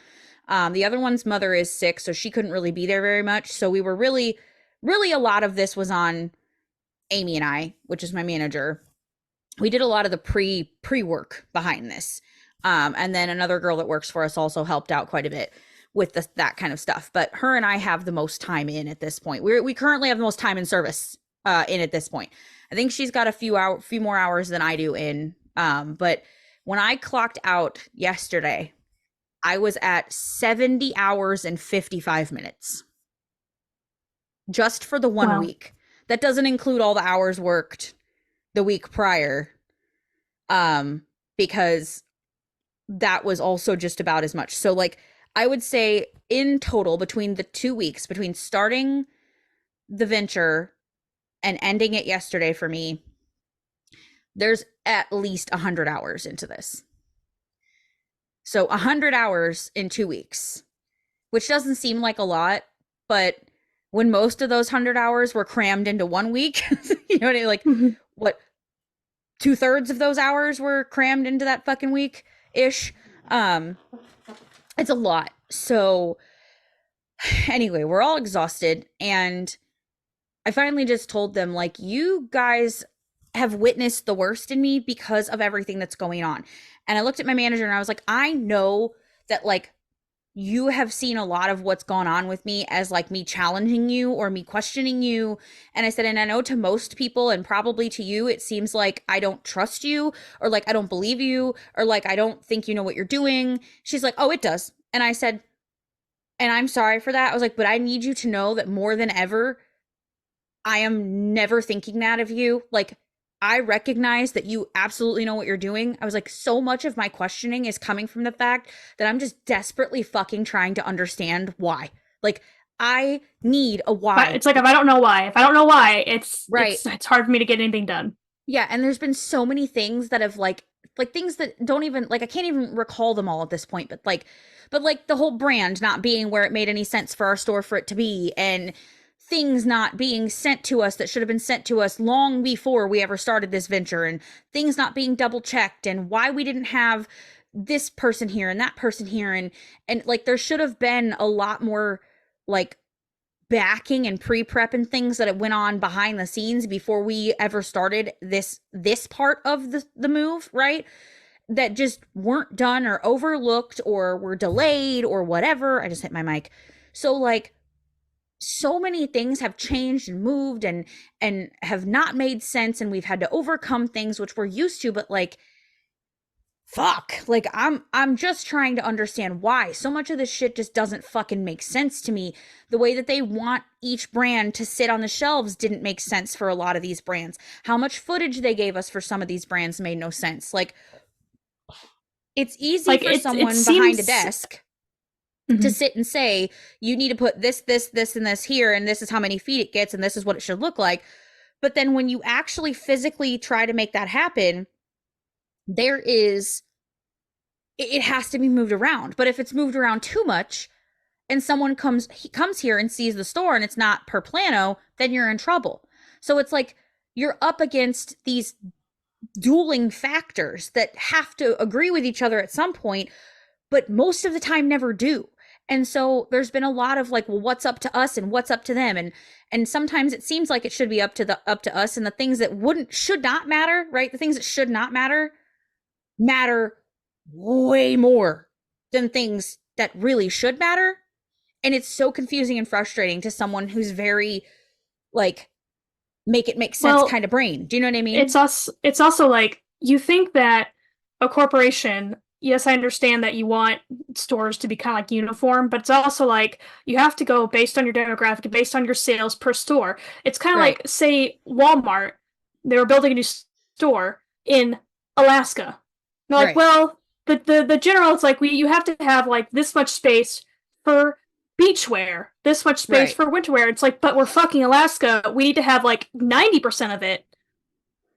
The other one's mother is sick, so she couldn't really be there very much. So we were really a lot of this was on Amy and I, which is my manager. We did a lot of the pre work behind this. And then another girl that works for us also helped out quite a bit with that kind of stuff. But her and I have the most time in at this point. We currently have the most time in service in at this point. I think she's got a few more hours than I do in. But when I clocked out yesterday, I was at 70 hours and 55 minutes just for the one Well, week. That doesn't include all the hours worked the week prior. Because that was also just about as much. So like I would say in total between the 2 weeks, between starting the venture and ending it yesterday for me, there's at least 100 hours into this. So 100 hours in 2 weeks, which doesn't seem like a lot, but when most of those 100 hours were crammed into 1 week, you know what I mean? Like mhm. what, 2/3 of those hours were crammed into that fucking week ish. Um, it's a lot. So anyway, we're all exhausted and I finally just told them like you guys have witnessed the worst in me because of everything that's going on. And I looked at my manager and I was like, I know that like you have seen a lot of what's gone on with me as like me challenging you or me questioning you. And I said, and I know to most people and probably to you, it seems like I don't trust you or like I don't believe you or like I don't think you know what you're doing. She's like, oh, it does. And I said, and I'm sorry for that. I was like, but I need you to know that more than ever, I am never thinking that of you. Like, I recognize that you absolutely know what you're doing. I was like, so much of my questioning is coming from the fact that I'm just desperately fucking trying to understand why. Like, I need a But why. it's like if I don't know why, it's Right. it's hard for me to get anything done. Yeah, and there's been so many things that have like things that don't even like I can't even recall them all at this point, but like the whole brand not being where it made any sense for our store for it to be, and things not being sent to us that should have been sent to us long before we ever started this venture, and things not being double checked, and why we didn't have this person here and that person here, and like there should have been a lot more like backing and pre-prep and things that went on behind the scenes before we ever started this part of the move, right? That just weren't done or overlooked or were delayed or whatever. I just hit my mic. So like so many things have changed and moved and have not made sense, and we've had to overcome things which we're used to, but like fuck, like I'm just trying to understand why so much of this shit just doesn't fucking make sense to me. The way that they want each brand to sit on the shelves didn't make sense for a lot of these brands. How much footage they gave us for some of these brands made no sense. Like it's easy Like for it someone behind a seems. desk to Mhm. sit and say you need to put this and this here, and this is how many feet it gets, and this is what it should look like. But then when you actually physically try to make that happen, there is it has to be moved around. But if it's moved around too much and someone comes here and sees the store and it's not per plano, then you're in trouble. So it's like you're up against these dueling factors that have to agree with each other at some point, but most of the time never do. And so there's been a lot of like, well, what's up to us and what's up to them, and sometimes it seems like it should be up to us, and the things that wouldn't should not matter, right? The things that should not matter way more than things that really should matter. And it's so confusing and frustrating to someone who's very like make it make sense Well, kind of brain. Do you know what I mean? it's also like you think that a corporation, yes, I understand that you want stores to be kind of like uniform, but it's also like you have to go based on your demographic, based on your sales per store. It's kind of Right. like, say, Walmart, they were building a new store in Alaska. They're like, Right. well, the general, it's like we you have to have like this much space for beachwear, this much space Right. for winterwear. It's like, but we're fucking Alaska. We need to have like 90% of it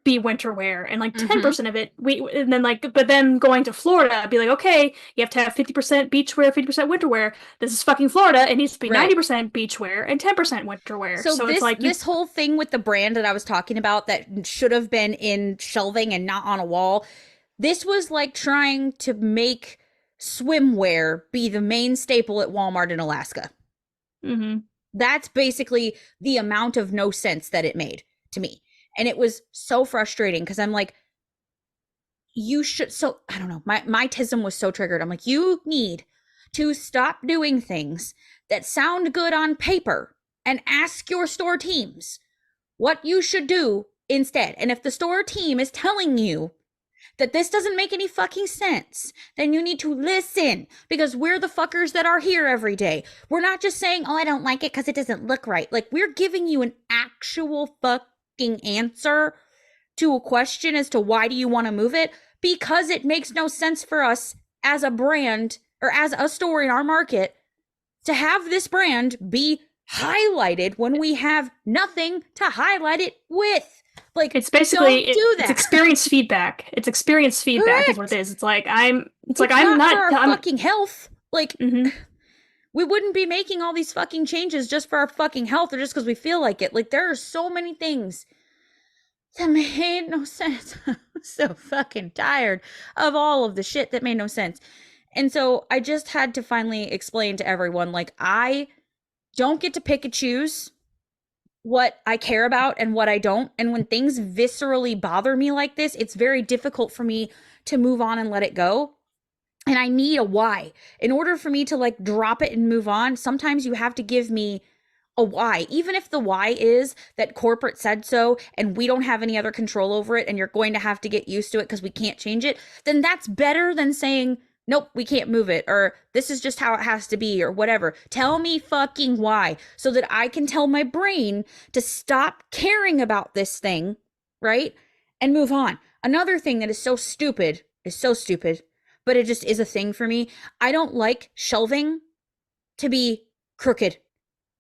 be winter wear and like Mhm. 10% of it we and then like but then going to Florida be like, okay, you have to have 50% beach wear, 50% winter wear. This is fucking Florida. It needs to be Right. 90% beach wear and 10% winter wear. So So it's like you. this whole thing with the brand that I was talking about that should have been in shelving and not on a wall, this was like trying to make swimwear be the main staple at Walmart in Alaska. Mm-hmm. That's basically the amount of no sense that it made to me. And it was so frustrating because I'm like, you should. So I don't know. My tism was so triggered. I'm like, you need to stop doing things that sound good on paper and ask your store teams what you should do instead. And if the store team is telling you that this doesn't make any fucking sense, then you need to listen, because we're the fuckers that are here every day. We're not just saying, oh, I don't like it because it doesn't look right. Like, we're giving you an actual fucking answer to a question as to why do you want to move it, because it makes no sense for us as a brand or as a store in our market to have this brand be highlighted when we have nothing to highlight it with. Like, It's basically don't do it's that. experience feedback. It's experience feedback is what it Correct. is. It's like It's I'm not for not our I'm fucking health. Like, mhm. we wouldn't be making all these fucking changes just for our fucking health or just because we feel like it. Like, there are so many things that made no sense. I'm so fucking tired of all of the shit that made no sense. And so I just had to finally explain to everyone, like, I don't get to pick and choose what I care about and what I don't. And when things viscerally bother me like this, it's very difficult for me to move on and let it go. And I need a why. In order for me to like drop it and move on, sometimes you have to give me a why. Even if the why is that corporate said so and we don't have any other control over it and you're going to have to get used to it because we can't change it, then that's better than saying, nope, we can't move it, or this is just how it has to be, or whatever. Tell me fucking why so that I can tell my brain to stop caring about this thing, right? And move on. Another thing that is so stupid, but it just is a thing for me. I don't like shelving to be crooked.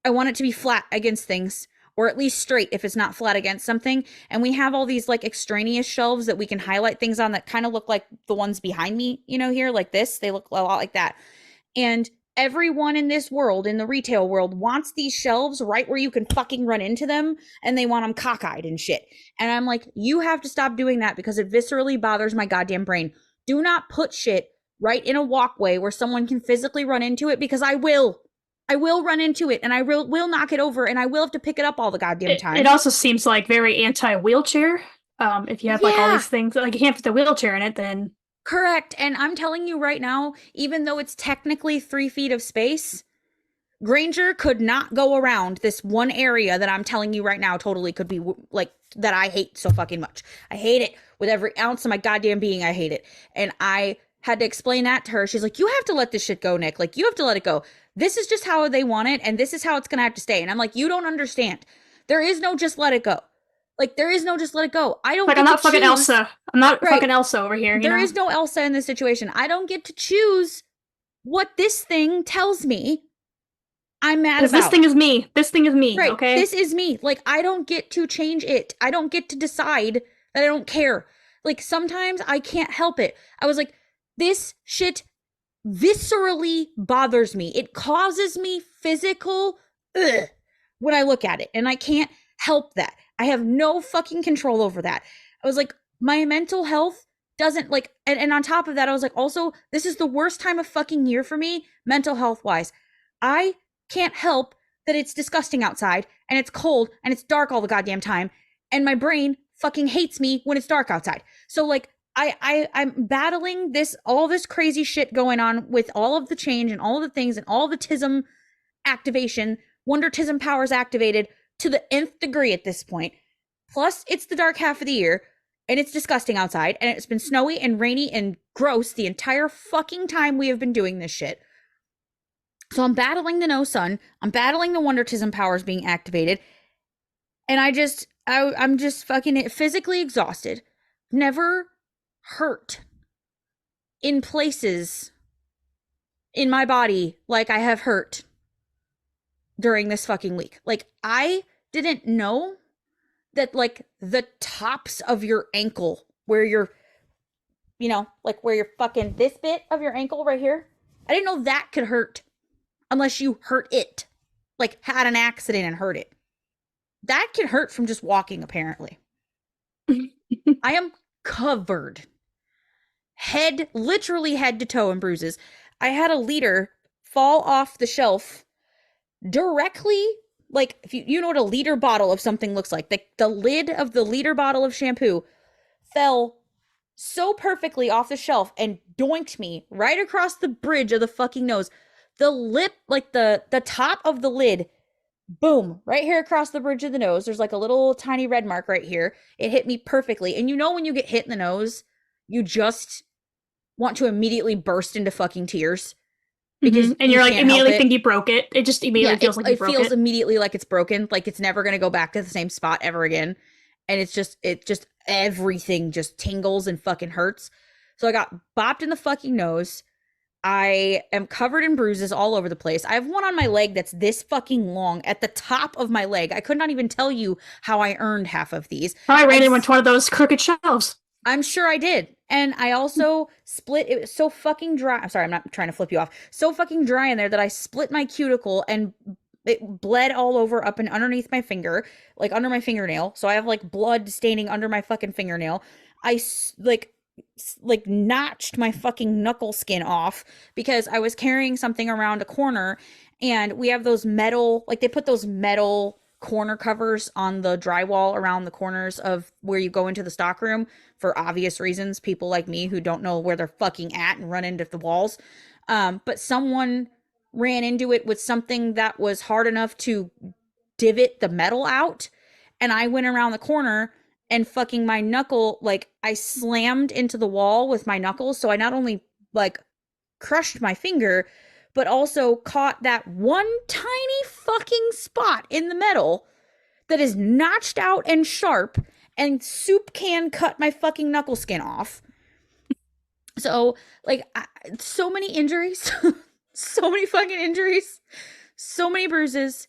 I want it to be flat against things, or at least straight if it's not flat against something. And we have all these like extraneous shelves that we can highlight things on that kind of look like the ones behind me, here, like this. They look a lot like that. And everyone in this world, in the retail world, wants these shelves right where you can fucking run into them, and they want them cockeyed and shit. And I'm like, you have to stop doing that because it viscerally bothers my goddamn brain. Do not put shit right in a walkway where someone can physically run into it, because I will. I will run into it, and I will knock it over, and I will have to pick it up all the goddamn It time. also seems like very anti-wheelchair. If you have like all Yeah, these things, like you can't fit the wheelchair in it, then correct. And I'm telling you right now, even though it's technically 3 feet of space, Granger could not go around this one area that I'm telling you right now totally could be like that I hate so fucking much. I hate it with every ounce of my goddamn being. I hate it. And I had to explain that to her. She's like, you have to let this shit go, Nick. Like, you have to let it go. This is just how they want it, and this is how it's going to have to stay. And I'm like, you don't understand. There is no just let it go. Like, there is no just let it go. I don't like I'm get to not fucking choose. Elsa. I'm not Right. fucking Elsa over here, you There know? is no Elsa in this situation. I don't get to choose what this thing tells me I'm mad Because this about. thing is me. This thing is me, Right. okay? This is me. Like, I don't get to change it. I don't get to decide that I don't care. Like, sometimes I can't help it. I was like, this shit viscerally bothers me. It causes me physical ugh, when I look at it. And I can't help that. I have no fucking control over that. I was like, my mental health doesn't like, and on top of that, I was like, also, this is the worst time of fucking year for me, mental health wise. I can't help that it's disgusting outside and it's cold and it's dark all the goddamn time. And my brain fucking hates me when it's dark outside. So like, I'm battling all this crazy shit going on with all of the change and all of the things and all the tism activation, wonder tism powers activated to the nth degree at this point. Plus, it's the dark half of the year and it's disgusting outside and it's been snowy and rainy and gross the entire fucking time we have been doing this shit. So I'm battling the no sun. I'm battling the wonder tism powers being activated. And I'm just fucking physically exhausted. Never hurt in places in my body like I have hurt during this fucking week. Like, I didn't know that, like, the tops of your ankle, where you're, like where you're fucking this bit of your ankle right here, I didn't know that could hurt unless you hurt it. Like, had an accident and hurt it. That can hurt from just walking, apparently. I am covered literally head to toe in bruises. I had a liter fall off the shelf directly, like, if you know what a liter bottle of something looks like, the lid of the liter bottle of shampoo fell so perfectly off the shelf and doinked me right across the bridge of the fucking nose. The lip, like the top of the lid, boom, right here across the bridge of the nose. There's like a little tiny red mark right here. It hit me perfectly. And when you get hit in the nose, you just want to immediately burst into fucking tears because And you you're like can't help immediately it. think you broke it. It just Yeah, immediately feels like you it broke feels it. immediately like it's broken, like it's never going to go back to the same spot ever again. And it just everything just tingles and fucking hurts. So I got bopped in the fucking nose. I am covered in bruises all over the place. I have one on my leg that's this fucking long at the top of my leg. I could not even tell you how I earned half of these. I ran I into one of those crooked shelves. I'm sure I did. And I also split, it was so fucking dry. I'm sorry, I'm not trying to flip you off. So fucking dry in there that I split my cuticle and it bled all over up and underneath my finger, like under my fingernail. So I have like blood staining under my fucking fingernail. I like notched my fucking knuckle skin off because I was carrying something around a corner, and we have those metal, like they put those metal corner covers on the drywall around the corners of where you go into the stockroom for obvious reasons. People like me who don't know where they're fucking at and run into the walls. But someone ran into it with something that was hard enough to divot the metal out. And I went around the corner and fucking my knuckle, like I slammed into the wall with my knuckles. So I not only like crushed my finger, but also caught that one tiny fucking spot in the metal that is notched out and sharp and soup can cut my fucking knuckle skin off. So, like, so many injuries, so many fucking injuries, so many bruises,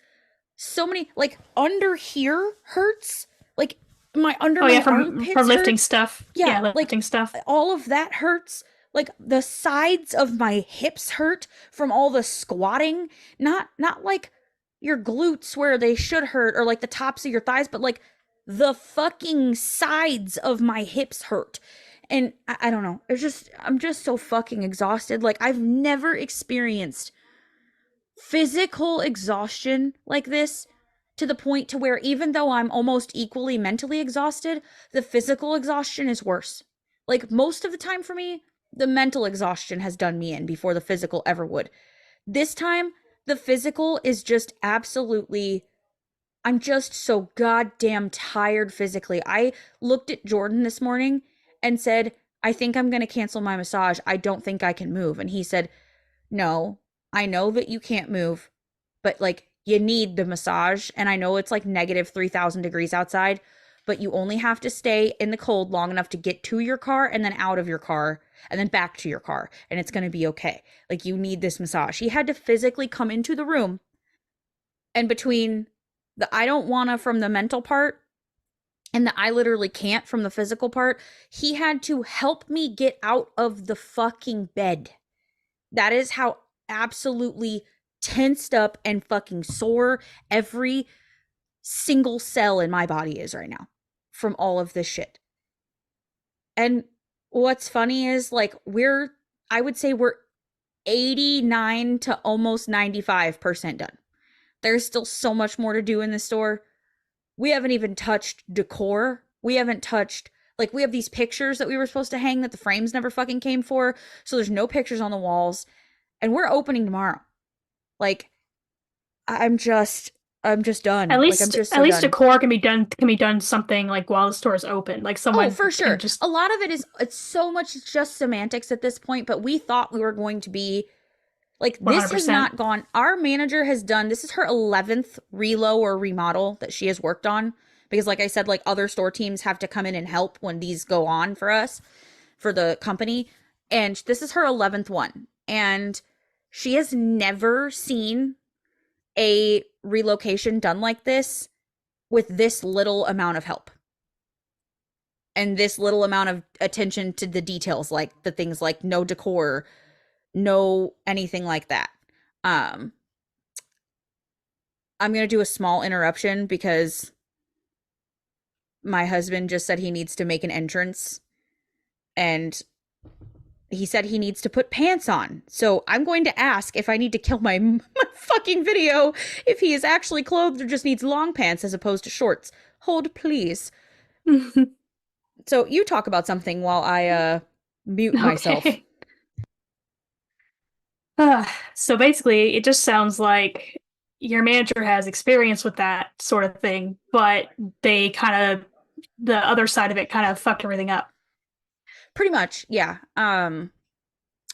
so many, like under here hurts, like my under Oh yeah, my from armpits lifting hurt. stuff. Yeah, Yeah, like lifting stuff. all of that hurts. Like the sides of my hips hurt from all the squatting. Not like your glutes where they should hurt, or like the tops of your thighs, but like the fucking sides of my hips hurt. And I don't know. It's just I'm just so fucking exhausted. Like I've never experienced physical exhaustion like this, to the point to where even though I'm almost equally mentally exhausted, the physical exhaustion is worse. Like most of the time for me, the mental exhaustion has done me in before the physical ever would. This time, the physical is just absolutely, I'm just so goddamn tired physically. I looked at Jordan this morning and said, I think I'm going to cancel my massage. I don't think I can move. And he said, no, I know that you can't move, but like you need the massage. And I know it's like negative 3,000 degrees outside, but you only have to stay in the cold long enough to get to your car and then out of your car and then back to your car. And it's going to be okay. Like you need this massage. He had to physically come into the room, and between the I don't wanna from the mental part and the I literally can't from the physical part, he had to help me get out of the fucking bed. That is how absolutely tensed up and fucking sore every single cell in my body is right now from all of this shit. And what's funny is like I would say we're 89 to almost 95% done. There's still so much more to do in the store. We haven't even touched decor. We haven't touched, like, we have these pictures that we were supposed to hang that the frames never fucking came for. So there's no pictures on the walls. And we're opening tomorrow. Like, I'm just done. Like, I'm just At so least done. decor can be done something like while the store is open. Like Oh, someone for can sure. just A lot of it is, it's so much just semantics at this point, but we thought we were going to be like, this has 100%. not gone. Our manager has done, this is her 11th relo or remodel that she has worked on. Because, like I said, like other store teams have to come in and help when these go on for us, for the company. And this is her 11th one. And she has never seen a relocation done like this with this little amount of help and this little amount of attention to the details, like the things like no decor, no anything like that. Um, I'm going to do a small interruption because my husband just said he needs to make an entrance, and he said he needs to put pants on. So I'm going to ask if I need to kill my fucking video if he is actually clothed or just needs long pants as opposed to shorts. Hold, please. So you talk about something while I mute myself. Okay. So basically, it just sounds like your manager has experience with that sort of thing, but the other side of it kind of fucked everything up. Pretty much, yeah.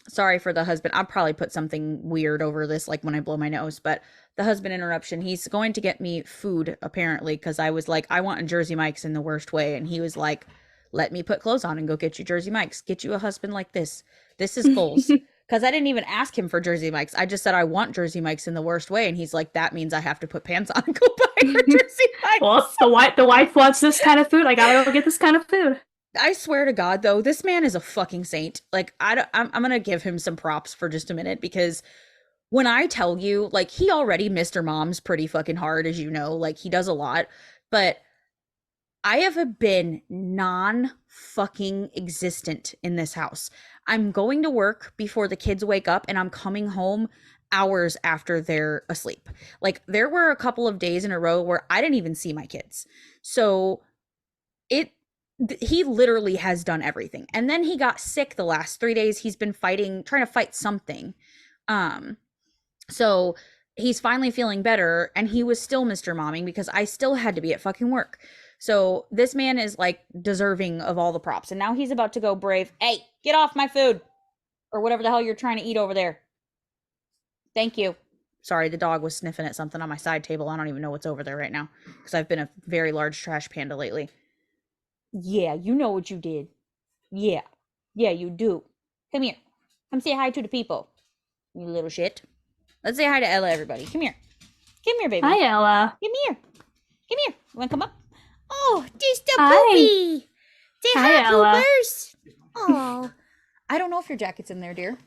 Sorry for the husband. I'll probably put something weird over this, like when I blow my nose, but the husband interruption, he's going to get me food apparently, because I was like, I want a Jersey Mike's in the worst way. And he was like, let me put clothes on and go get you Jersey Mike's. Get you a husband like this. This is goals. Because I didn't even ask him for Jersey Mike's. I just said I want Jersey Mike's in the worst way. And he's like, that means I have to put pants on and go buy her Jersey Well, Mike's. if the wife wants this kind of food, I gotta go get this kind of food. I swear to God, though, this man is a fucking saint. Like, I'm gonna give him some props for just a minute, because when I tell you, like, he already Mr. Mom's pretty fucking hard, as you know, like, he does a lot, but I have been non fucking existent in this house. I'm going to work before the kids wake up, and I'm coming home hours after they're asleep. Like, there were a couple of days in a row where I didn't even see my kids. So, it he literally has done everything. And then he got sick the last 3 days. He's been trying to fight something. Um so he's finally feeling better, and he was still Mr. Momming because I still had to be at fucking work. So this man is like deserving of all the props. And now he's about to go brave. Hey, get off my food, or whatever the hell you're trying to eat over there. Thank you. Sorry, the dog was sniffing at something on my side table. I don't even know what's over there right now because I've been a very large trash panda lately. Yeah, you know what you did. Yeah. Yeah, you do. Come here. Come say hi to the people. You little shit. Let's say hi to Ella, everybody. Come here. Come here, baby. Hi, Ella. Come here. Come here. You want to come up? Oh, there's the Hi. poopy. Say Hi, hi, Ella. poopers. Oh, I don't know if your jacket's in there, dear.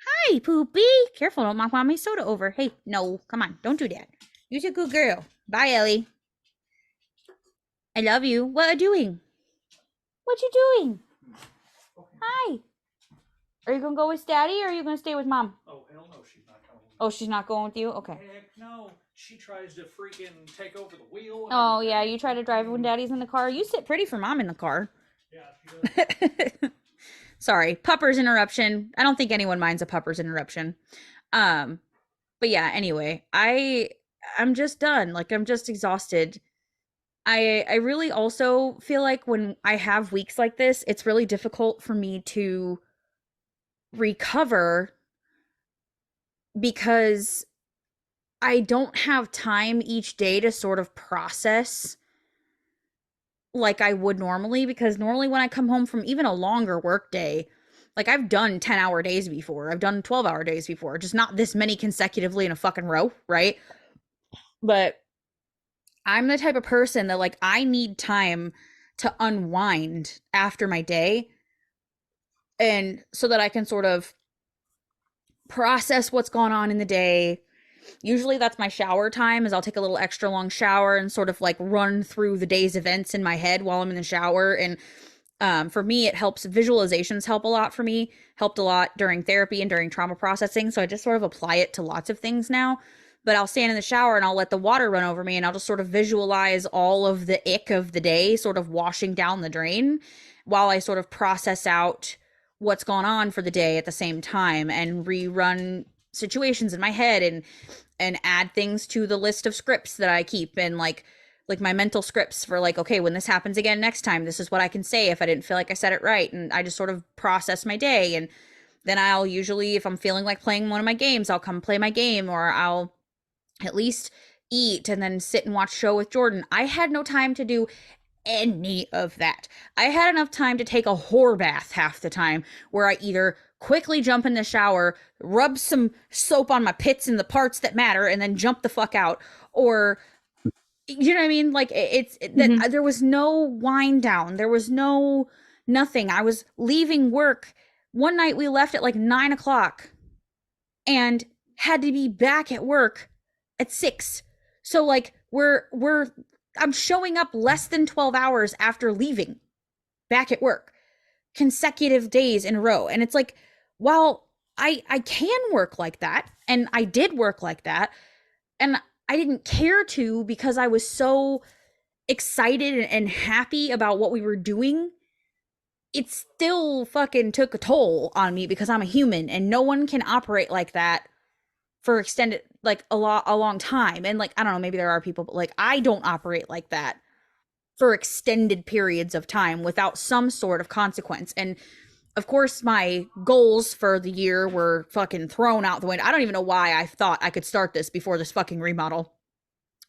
Hi, poopy. Careful, don't knock mommy's soda over. Hey, no, come on, don't do that. You're a good girl. Bye, Ellie. I love you. What are you doing? What you doing? Hi. Are you gonna go with Daddy or are you gonna stay with Mom? Oh, hell no, she's not coming with me. Oh, she's not going with you? Okay. Heck no. She tries to freaking take over the wheel. And Oh, yeah, everything. you try to drive when Daddy's in the car. You sit pretty for Mom in the car. Yeah, she does. Sorry, pupper's interruption. I don't think anyone minds a pupper's interruption. Um, but yeah, anyway, I'm just done. Like I'm just exhausted. I really also feel like when I have weeks like this, it's really difficult for me to recover because I don't have time each day to sort of process like I would normally because normally when I come home from even a longer work day, like I've done 10-hour days before. I've done 12-hour days before, just not this many consecutively in a fucking row, right? But I'm the type of person that like I need time to unwind after my day and so that I can sort of process what's gone on in the day. Usually that's my shower time is I'll take a little extra long shower and sort of like run through the day's events in my head while I'm in the shower. And for me, it helps. Visualizations help a lot for me, helped a lot during therapy and during trauma processing. So I just sort of apply it to lots of things now. But I'll stand in the shower and I'll let the water run over me and I'll just sort of visualize all of the ick of the day sort of washing down the drain while I sort of process out what's gone on for the day at the same time and rerun situations in my head and add things to the list of scripts that I keep and like my mental scripts for like, okay, when this happens again next time, this is what I can say if I didn't feel like I said it right. And I just sort of process my day. And then I'll usually, if I'm feeling like playing one of my games, I'll come play my game or I'll at least eat and then sit and watch show with Jordan. I had no time to do any of that. I had enough time to take a whore bath half the time where I either quickly jump in the shower, rub some soap on my pits and the parts that matter, and then jump the fuck out. Or, you know what I mean? Like, Hmm. that there was no wind down. There was no nothing. I was leaving work. One night we left at like 9 o'clock and had to be back at work at 6. So like I'm showing up less than 12 hours after leaving back at work consecutive days in a row. And it's like, while I can work like that and I did work like that and I didn't care to because I was so excited and happy about what we were doing, it still fucking took a toll on me because I'm a human and no one can operate like that for extended like a long time. And like I don't know, maybe there are people, but like I don't operate like that for extended periods of time without some sort of consequence. And of course my goals for the year were fucking thrown out the window. I don't even know why I thought I could start this before this fucking remodel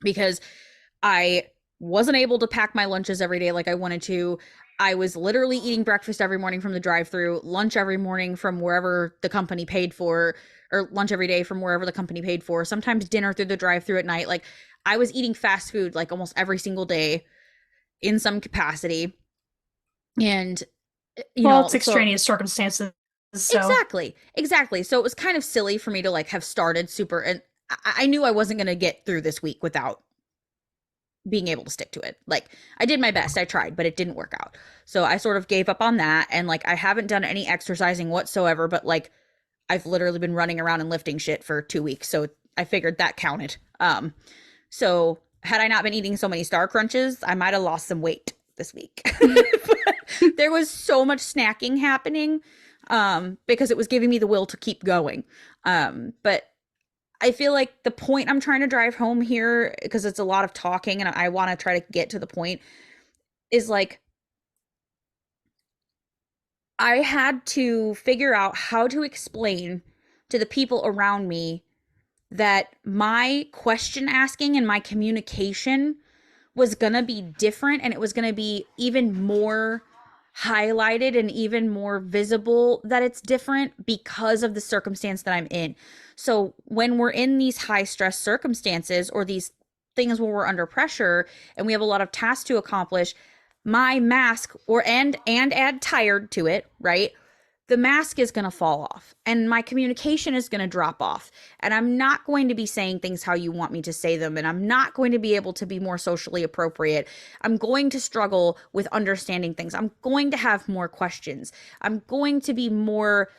because I wasn't able to pack my lunches every day like I wanted to. I was literally eating breakfast every morning from the drive-through, lunch every morning from wherever the company paid for, or lunch every day from wherever the company paid for, sometimes dinner through the drive-through at night. Like I was eating fast food like almost every single day in some capacity. And Well, it's so extraneous circumstances, so. exactly. So it was kind of silly for me to like have started super and I knew I wasn't going to get through this week without being able to stick to it. Like I did my best, I tried, but it didn't work out. So I sort of gave up on that and like I haven't done any exercising whatsoever, but like I've literally been running around and lifting shit for 2 weeks. So I figured that counted. So had I not been eating so many Star Crunches, I might have lost some weight this week. There was so much snacking happening because it was giving me the will to keep going. But I feel like the point I'm trying to drive home here, because it's a lot of talking and I want to try to get to the point, is like I had to figure out how to explain to the people around me that my question asking and my communication was going to be different and it was going to be even more highlighted and even more visible that it's different because of the circumstance that I'm in. So when we're in these high stress circumstances or these things where we're under pressure and we have a lot of tasks to accomplish, my mask or and add tired to it, right? The mask is going to fall off and my communication is going to drop off, and I'm not going to be saying things how you want me to say them, and I'm not going to be able to be more socially appropriate. I'm going to struggle with understanding things. I'm going to have more questions. I'm going to be more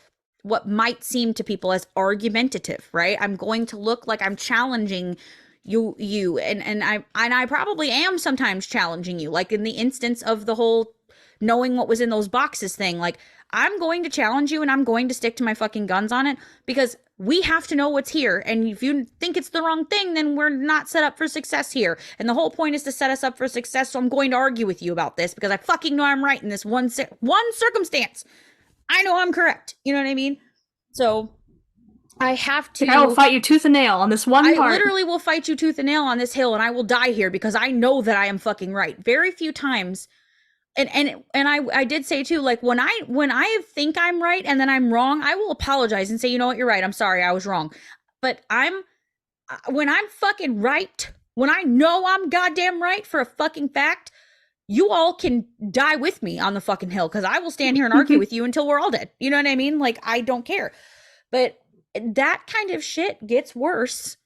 what might seem to people as argumentative, right? I'm going to look like I'm challenging you and I probably am sometimes challenging you, like in the instance of the whole knowing what was in those boxes thing. Like, I'm going to challenge you and I'm going to stick to my fucking guns on it because we have to know what's here. And if you think it's the wrong thing, then we're not set up for success here. And the whole point is to set us up for success. So I'm going to argue with you about this because I fucking know I'm right in this one circumstance. I know I'm correct. You know what I mean? So I have to. I will fight you tooth and nail on this one part. I literally will fight you tooth and nail on this hill, and I will die here because I know that I am fucking right. Very few times. And I did say too, like when I think I'm right and then I'm wrong, I will apologize and say, you know what, you're right. I'm sorry, I was wrong. But when I'm fucking right, when I know I'm goddamn right for a fucking fact, you all can die with me on the fucking hill because I will stand here and argue with you until we're all dead. You know what I mean? Like, I don't care. But that kind of shit gets worse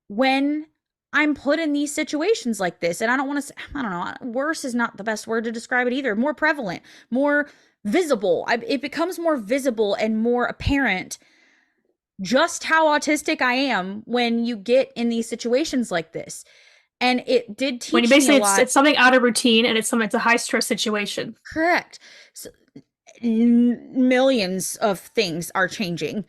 when I'm put in these situations like this. And I don't want to say, I don't know, worse is not the best word to describe it either. More prevalent, more visible. It becomes more visible and more apparent just how autistic I am when you get in these situations like this. And it did teach when you basically me a lot. It's something out of routine and it's a high stress situation. Correct. So, millions of things are changing.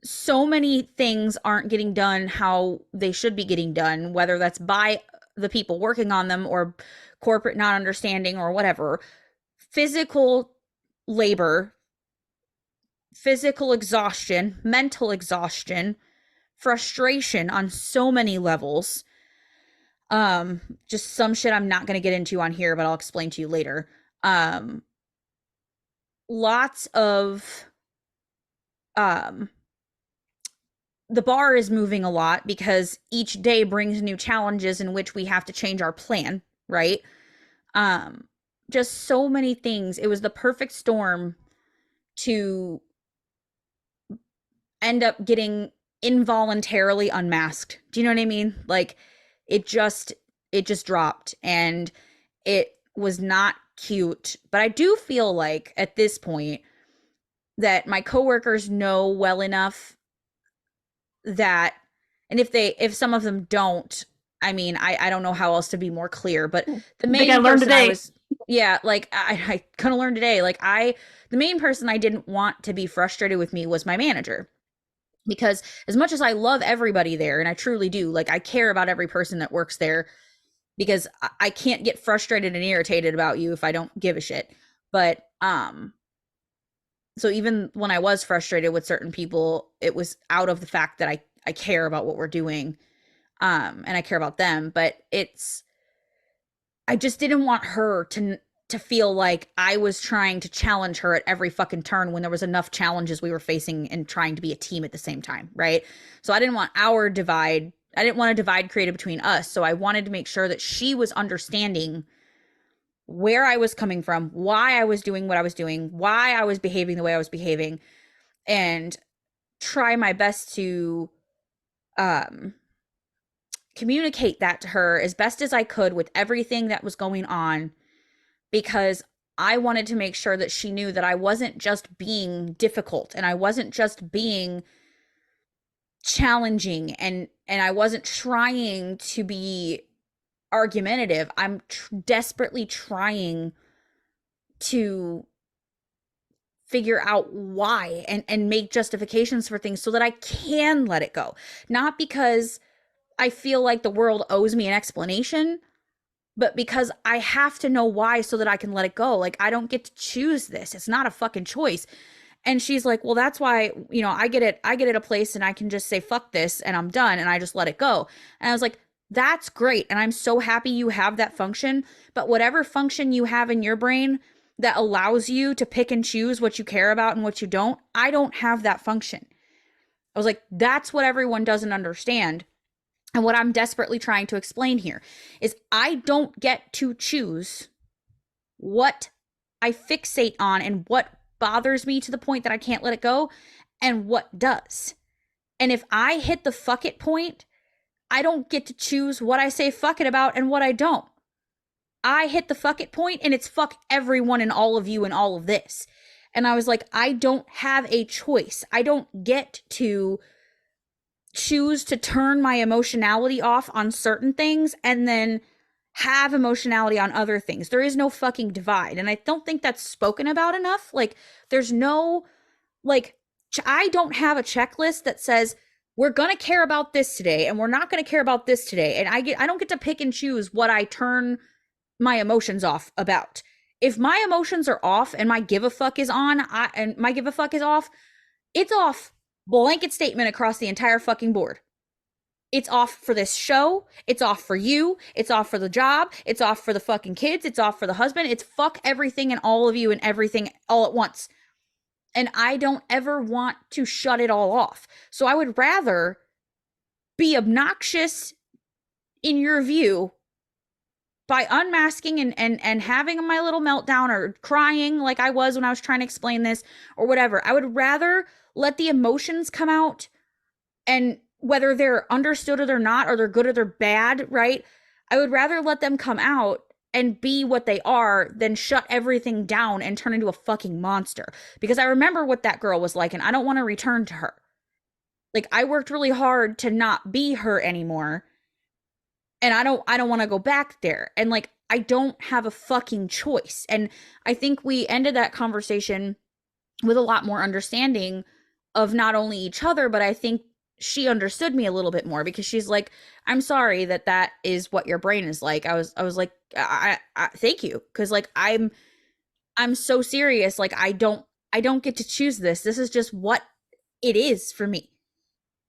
So many things aren't getting done how they should be getting done, whether that's by the people working on them or corporate not understanding or whatever. Physical labor, physical exhaustion, mental exhaustion, frustration on so many levels. Just some shit I'm not going to get into on here, but I'll explain to you later. Lots of the bar is moving a lot because each day brings new challenges in which we have to change our plan, right? Just so many things. It was the perfect storm to end up getting involuntarily unmasked. Do you know what I mean? Like, it just dropped and it was not cute. But I do feel like at this point that my coworkers know well enough that, and if some of them don't, I mean, I don't know how else to be more clear, but the main person I was, yeah, like I kind of learned today, like the main person I didn't want to be frustrated with me was my manager. Because as much as I love everybody there, and I truly do, like I care about every person that works there, because I can't get frustrated and irritated about you if I don't give a shit. But so even when I was frustrated with certain people, it was out of the fact that I care about what we're doing, and I care about them. But I just didn't want her to feel like I was trying to challenge her at every fucking turn when there was enough challenges we were facing and trying to be a team at the same time, right? So I didn't want our divide. I didn't want a divide created between us. So I wanted to make sure that she was understanding where I was coming from, why I was doing what I was doing, why I was behaving the way I was behaving, and try my best to communicate that to her as best as I could with everything that was going on, because I wanted to make sure that she knew that I wasn't just being difficult and I wasn't just being challenging and I wasn't trying to be argumentative. I'm desperately trying to figure out why and make justifications for things so that I can let it go. Not because I feel like the world owes me an explanation, but because I have to know why so that I can let it go. Like, I don't get to choose this. It's not a fucking choice. And she's like, well, that's why, I get it. I get at a place and I can just say, fuck this, and I'm done. And I just let it go. And I was like, That's great. And I'm so happy you have that function. But whatever function you have in your brain that allows you to pick and choose what you care about and what you don't, I don't have that function. I was like, that's what everyone doesn't understand. And what I'm desperately trying to explain here is I don't get to choose what I fixate on and what bothers me to the point that I can't let it go and what does. And if I hit the fuck it point, I don't get to choose what I say fuck it about and what I don't. I hit the fuck it point and it's fuck everyone and all of you and all of this. And I was like, I don't have a choice. I don't get to choose to turn my emotionality off on certain things and then have emotionality on other things. There is no fucking divide. And I don't think that's spoken about enough. Like, there's no, like, I don't have a checklist that says, we're going to care about this today and we're not going to care about this today. And I don't get to pick and choose what I turn my emotions off about. If my emotions are off and my give a fuck is on, and my give a fuck is off, it's off. Blanket statement across the entire fucking board. It's off for this show. It's off for you. It's off for the job. It's off for the fucking kids. It's off for the husband. It's fuck everything and all of you and everything all at once. And I don't ever want to shut it all off. So I would rather be obnoxious in your view by unmasking and having my little meltdown or crying like I was when I was trying to explain this or whatever. I would rather let the emotions come out, and whether they're understood or they're not, or they're good or they're bad, right? I would rather let them come out and be what they are than shut everything down and turn into a fucking monster. Because I remember what that girl was like, and I don't want to return to her. Like, I worked really hard to not be her anymore, and I don't want to go back there. And like, I don't have a fucking choice. And I think we ended that conversation with a lot more understanding of not only each other, but I think she understood me a little bit more, because she's like, I'm sorry that is what your brain is like. I was like, I thank you. Cause like, I'm so serious. Like, I don't get to choose this. This is just what it is for me.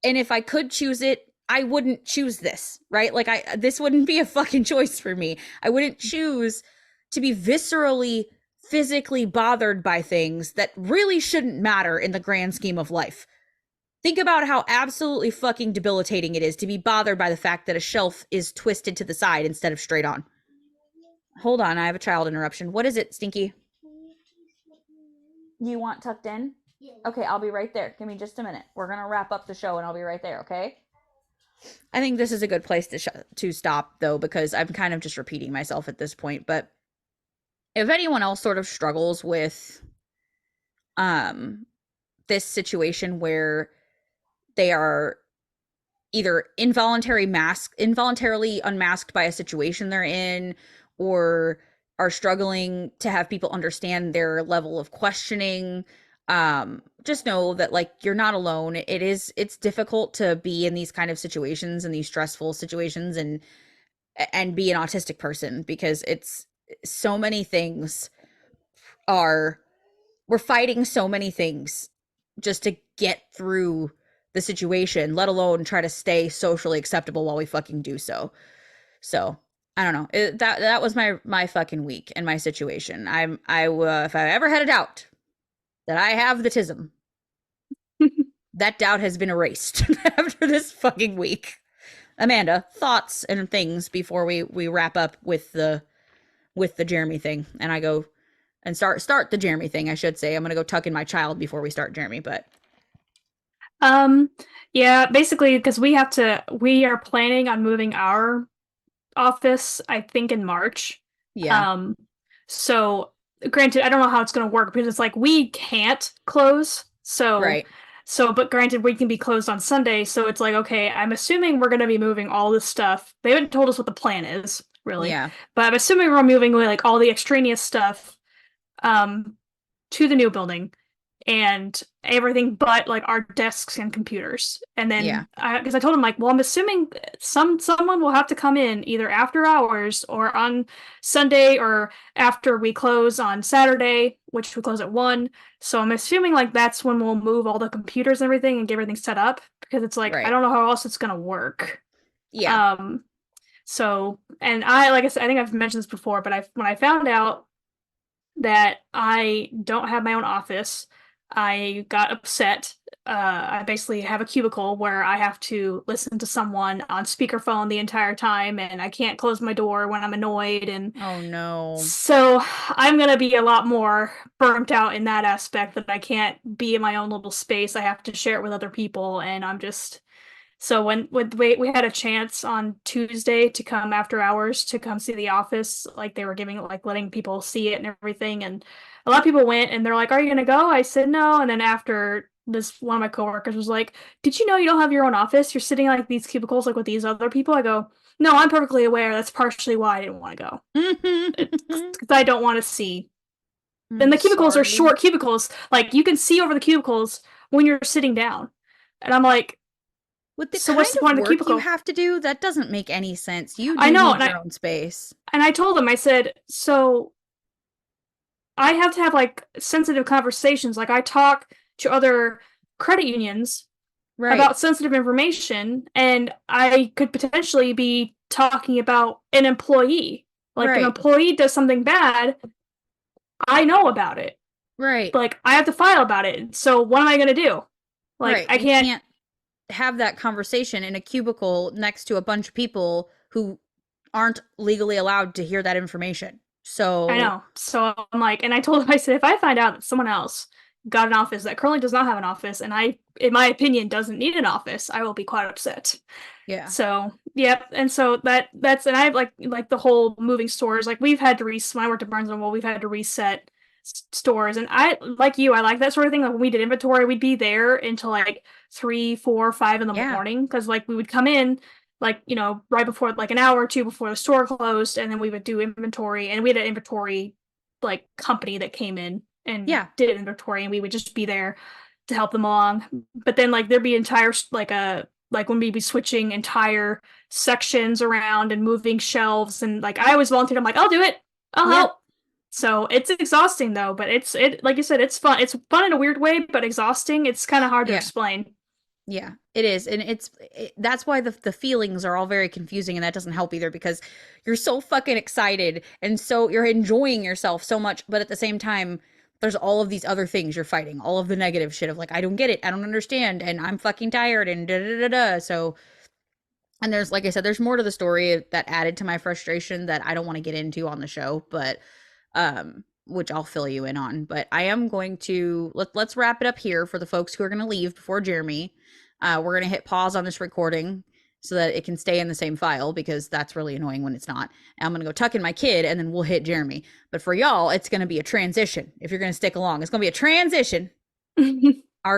And if I could choose it, I wouldn't choose this, right? Like, this wouldn't be a fucking choice for me. I wouldn't choose to be viscerally, physically bothered by things that really shouldn't matter in the grand scheme of life. Think about how absolutely fucking debilitating it is to be bothered by the fact that a shelf is twisted to the side instead of straight on. Hold on, I have a child interruption. What is it, Stinky? You want tucked in? Okay, I'll be right there. Give me just a minute. We're going to wrap up the show and I'll be right there, okay? I think this is a good place to stop, though, because I'm kind of just repeating myself at this point. But if anyone else sort of struggles with this situation where they are either involuntarily unmasked by a situation they're in, or are struggling to have people understand their level of questioning, just know that, like, you're not alone. It's difficult to be in these kind of situations and these stressful situations and be an autistic person, because it's so many things we're fighting so many things just to get through the situation, let alone try to stay socially acceptable while we fucking do so. So I don't know. That was my fucking week and my situation. If I ever had a doubt that I have the autism, that doubt has been erased after this fucking week. Amanda, thoughts and things before we wrap up with the Jeremy thing, and I go and start the Jeremy thing. I should say I'm gonna go tuck in my child before we start Jeremy, but yeah, basically, because we are planning on moving our office, I think, in March. yeah. So granted, I don't know how it's going to work, because it's like we can't close. Right. But granted, we can be closed on Sunday. So it's like, okay, I'm assuming we're going to be moving all this stuff. They haven't told us what the plan is, really. Yeah. But I'm assuming we're moving like all the extraneous stuff to the new building, and everything but like our desks and computers. And then because I told him, like, well, I'm assuming someone will have to come in either after hours or on Sunday, or after we close on Saturday, which we close at 1. So I'm assuming like that's when we'll move all the computers and everything and get everything set up, because it's like, Right. I don't know how else it's gonna work. Yeah. So, and I, like I said, I think I've mentioned this before, but when I found out that I don't have my own office, I got upset. I basically have a cubicle where I have to listen to someone on speakerphone the entire time, and I can't close my door when I'm annoyed. And Oh no. so I'm gonna be a lot more burnt out in that aspect, that I can't be in my own little space. I have to share it with other people, and I'm just so when we had a chance on Tuesday to come after hours to come see the office, like they were giving like letting people see it and everything, and a lot of people went and they're like, "Are you gonna go?" I said no, and then after this, one of my coworkers was like, "Did you know you don't have your own office? You're sitting like these cubicles like with these other people." I go, "No, I'm perfectly aware. That's partially why I didn't want to go. Because I don't want to see." Then I'm the cubicles are sorry. short cubicles, like you can see over the cubicles when you're sitting down, and I'm like, With the so kind what's the of point of the work you cubicle? have to do, that doesn't make any sense. You I do know, need your own space. and I told him, I said, so I have to have like sensitive conversations. Like I talk to other credit unions Right. about sensitive information, and I could potentially be talking about an employee. Like an Right. employee does something bad, I know about it. Right. Like I have to file about it. So what am I gonna do? Like Right. I You can't. can't have that conversation in a cubicle next to a bunch of people who aren't legally allowed to hear that information. I So, know. So I'm like, and I told him, I said, if I find out that someone else got an office that currently does not have an office, and I, in my opinion, doesn't need an office, I will be quite upset. yeah. So, yep. And so that's, and I like the whole moving stores. Like we've had to when I worked at Barnes and Noble, we've had to reset stores. And I, like you, I like that sort of thing. Like when we did inventory, we'd be there until like 3, 4, 5 in the Yeah. morning. Cause like we would come in, like, you know, right before, like an hour or two before the store closed. And then we would do inventory, and we had an inventory like company that came in and Yeah. did inventory, and we would just be there to help them along. But then like there'd be entire like when we'd be switching entire sections around and moving shelves, and like I always volunteered. I'm like, I'll do it. I'll Yeah. help. So it's exhausting though, but it like you said, it's fun. It's fun in a weird way, but exhausting. It's kind of hard to Yeah. explain. Yeah, it is. And that's why the feelings are all very confusing, and that doesn't help either, because you're so fucking excited and so you're enjoying yourself so much, but at the same time there's all of these other things you're fighting, all of the negative shit of like, I don't get it, I don't understand, and I'm fucking tired, and da da da da. So, and there's, like I said, there's more to the story that added to my frustration that I don't want to get into on the show, but which I'll fill you in on. But I am going to let's wrap it up here for the folks who are going to leave before Jeremy. We're going to hit pause on this recording so that it can stay in the same file, because that's really annoying when it's not. And I'm going to go tuck in my kid, and then we'll hit Jeremy. But for y'all, it's going to be a transition. If you're going to stick along, it's going to be a transition. Our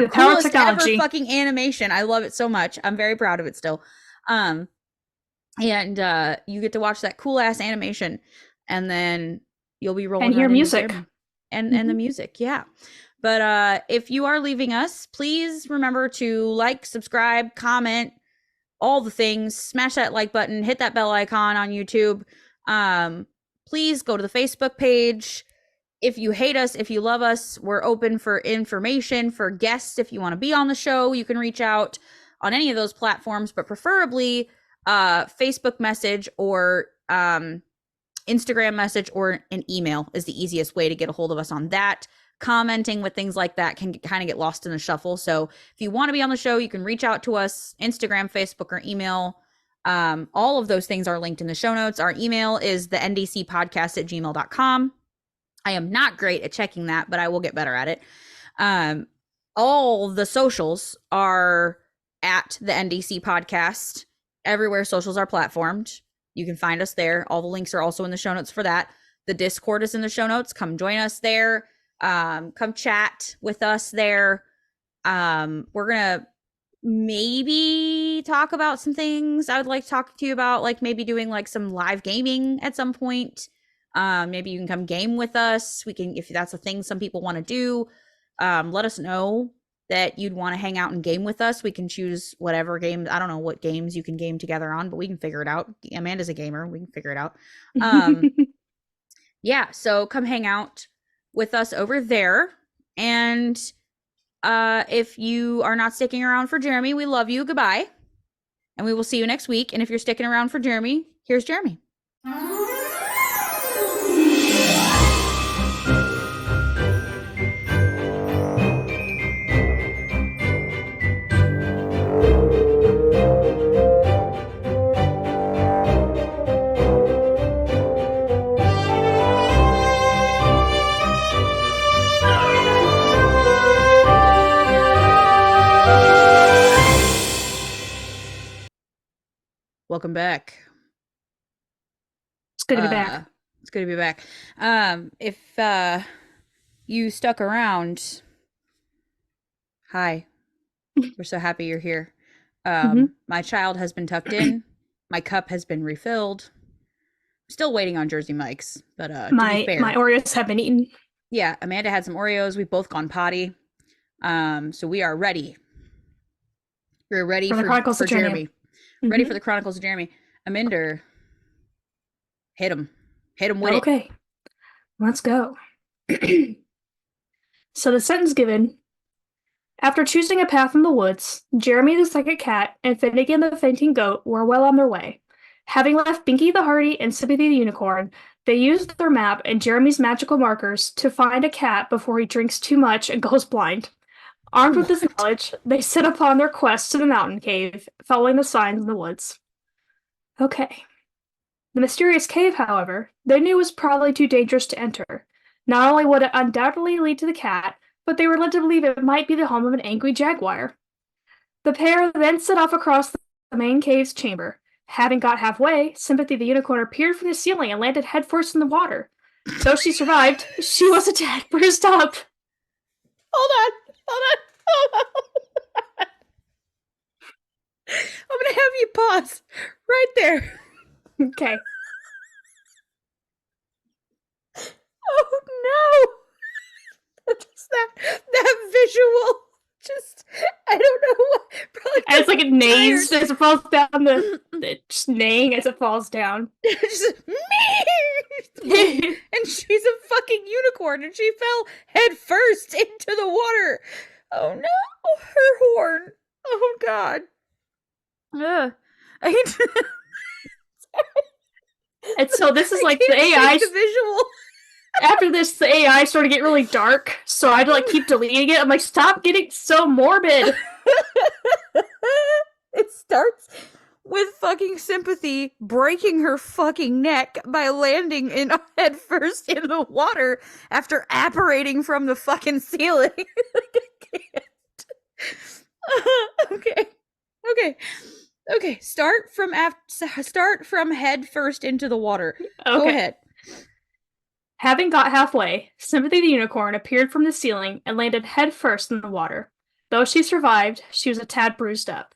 The power of coolest ever technology. fucking animation. I love it so much. I'm very proud of it still. And you get to watch that cool ass animation, and then you'll be rolling And hear right into music. Jeremy. And the music, yeah. But if you are leaving us, please remember to like, subscribe, comment, all the things. Smash that like button, hit that bell icon on YouTube. Please go to the Facebook page. If you hate us, if you love us, we're open for information, for guests. If you want to be on the show, you can reach out on any of those platforms, but preferably Facebook message or Instagram message or an email is the easiest way to get a hold of us on that. Commenting with things like that can kind of get lost in the shuffle. So if you want to be on the show, you can reach out to us, Instagram, Facebook, or email. All of those things are linked in the show notes. Our email is the ndcpodcast@gmail.com. I am not great at checking that, but I will get better at it. All the socials are at the NDC podcast. Everywhere socials are platformed, you can find us there. All the links are also in the show notes for that. The Discord is in the show notes. Come join us there. Come chat with us there. We're gonna maybe talk about some things I would like to talk to you about, like maybe doing like some live gaming at some point. Maybe you can come game with us. We can, if that's a thing some people want to do. Let us know that you'd want to hang out and game with us. We can choose whatever games. I don't know what games you can game together on, but we can figure it out. Amanda's a gamer. We can figure it out. Yeah, so come hang out with us over there. And if you are not sticking around for Jeremy, we love you. Goodbye. And we will see you next week. And if you're sticking around for Jeremy, Here's Jeremy. Welcome back. It's good to be back. It's good to be back. If you stuck around, hi. We're so happy you're here. My child has been tucked in. My cup has been refilled. I'm still waiting on Jersey Mike's, but to be fair, my Oreos have been eaten. Yeah, Amanda had some Oreos. We've both gone potty. So we are ready. We're ready for Jeremy. Ready for the Chronicles of Jeremy. Aminder, hit him. Hit him with it. Okay, let's go. So the sentence given: after choosing a path in the woods, Jeremy the second cat and Finnegan the fainting goat were well on their way. Having left Binky the hardy and Sympathy the unicorn, they used their map and Jeremy's magical markers to find a cat before he drinks too much and goes blind. Armed with this knowledge, they set upon their quest to the mountain cave, following the signs in the woods. Okay. The mysterious cave, however, they knew was probably too dangerous to enter. Not only would it undoubtedly lead to the cat, but they were led to believe it might be the home of an angry jaguar. The pair then set off across the main cave's chamber. Having got halfway, Sympathy the unicorn appeared from the ceiling and landed headfirst in the water. Though she survived, she was a tad bruised up. Hold on. I'm gonna have you pause right there. Okay. Oh no! Just that visual. Just I don't know what. Probably as like it neighs as it falls down. It's neighing as it falls down. Just, and she's a fucking unicorn, and she fell head first into the water. Oh no, her horn. Oh god. And so this is like the AI. The visual. After this, the AI started to get really dark, so I had to like keep deleting it. I'm like, stop getting so morbid. It starts with fucking Sympathy breaking her fucking neck by landing in head first in the water after apparating from the fucking ceiling. Okay. Start from head first into the water. Okay. Go ahead. Having got halfway, Sympathy the unicorn appeared from the ceiling and landed head first in the water. Though she survived, she was a tad bruised up.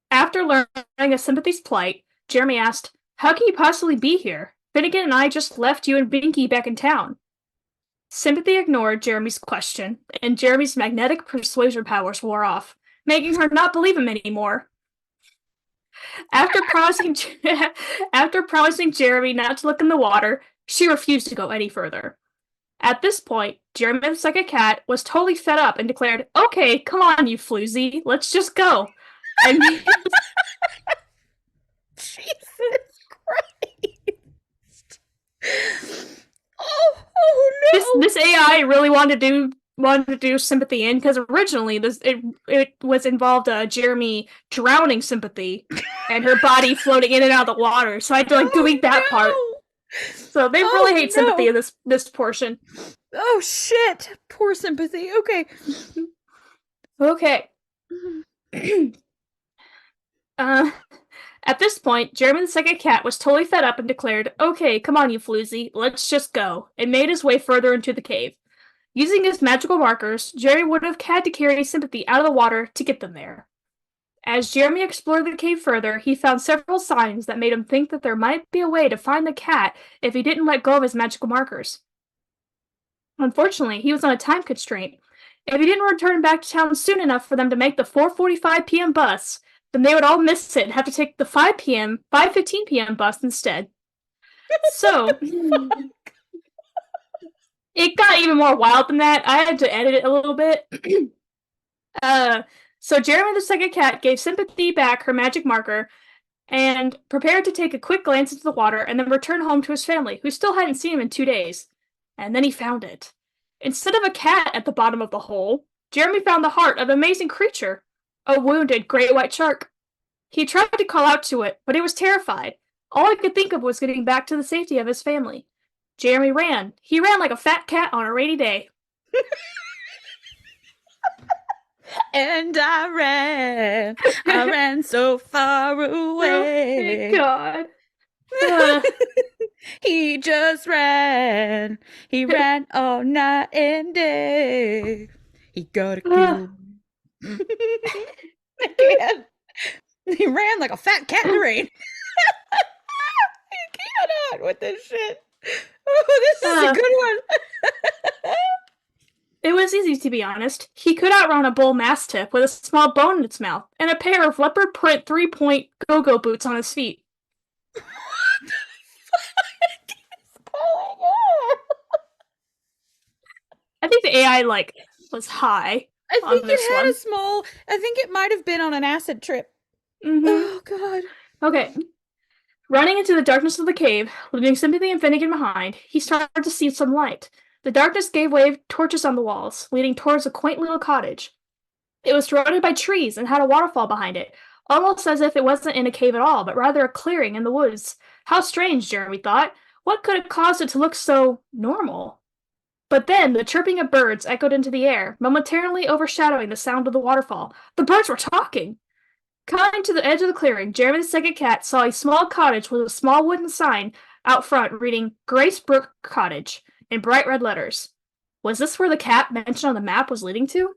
After learning of Sympathy's plight, Jeremy asked, "How can you possibly be here? Finnegan and I just left you and Binky back in town." Sympathy ignored Jeremy's question, and Jeremy's magnetic persuasion powers wore off, making her not believe him anymore. After promising Jeremy not to look in the water, she refused to go any further. At this point, Jeremy the second cat was totally fed up and declared, "Okay, come on, you floozy, let's just go." And Jesus Christ! Oh no! This AI really wanted to do Sympathy in, because originally it was involved Jeremy drowning Sympathy and her body floating in and out of the water. So I had to like delete that part. So they really hate Sympathy in this portion. Oh shit! Poor Sympathy. Okay. Okay. At this point, Jeremy the second cat was totally fed up and declared, "Okay, come on, you floozy, let's just go," and made his way further into the cave. Using his magical markers, Jeremy would have had to carry Sympathy out of the water to get them there. As Jeremy explored the cave further, he found several signs that made him think that there might be a way to find the cat if he didn't let go of his magical markers. Unfortunately, he was on a time constraint. If he didn't return back to town soon enough for them to make the 4:45 p.m. bus, then they would all miss it and have to take the 5:15 p.m. bus instead. So, it got even more wild than that. I had to edit it a little bit. So Jeremy the second cat gave Sympathy back her magic marker and prepared to take a quick glance into the water and then return home to his family, who still hadn't seen him in 2 days. And then he found it. Instead of a cat at the bottom of the hole, Jeremy found the heart of an amazing creature, a wounded great white shark. He tried to call out to it, but he was terrified. All he could think of was getting back to the safety of his family. Jeremy ran. He ran like a fat cat on a rainy day. And I ran so far away. Oh, God. He just ran. He ran all night and day. He gotta kill me. I can't. He ran like a fat cat in the rain. I cannot with this shit. Oh, this is a good one. It was easy, to be honest. He could outrun a bull mastiff with a small bone in its mouth and a pair of leopard print 3-point go-go boots on his feet. What the fuck is going on? I think the AI, was high. I think this it had one. a small. I think it might have been on an acid trip. Mm-hmm. Oh, God. Okay. Running into the darkness of the cave, leaving Sympathy and Finnegan behind, he started to see some light. The darkness gave way to torches on the walls, leading towards a quaint little cottage. It was surrounded by trees and had a waterfall behind it, almost as if it wasn't in a cave at all, but rather a clearing in the woods. How strange, Jeremy thought. What could have caused it to look so normal? But then the chirping of birds echoed into the air, momentarily overshadowing the sound of the waterfall. The birds were talking! Coming to the edge of the clearing, Jeremy the second cat saw a small cottage with a small wooden sign out front reading Grace Brook Cottage in bright red letters. Was this where the cat mentioned on the map was leading to?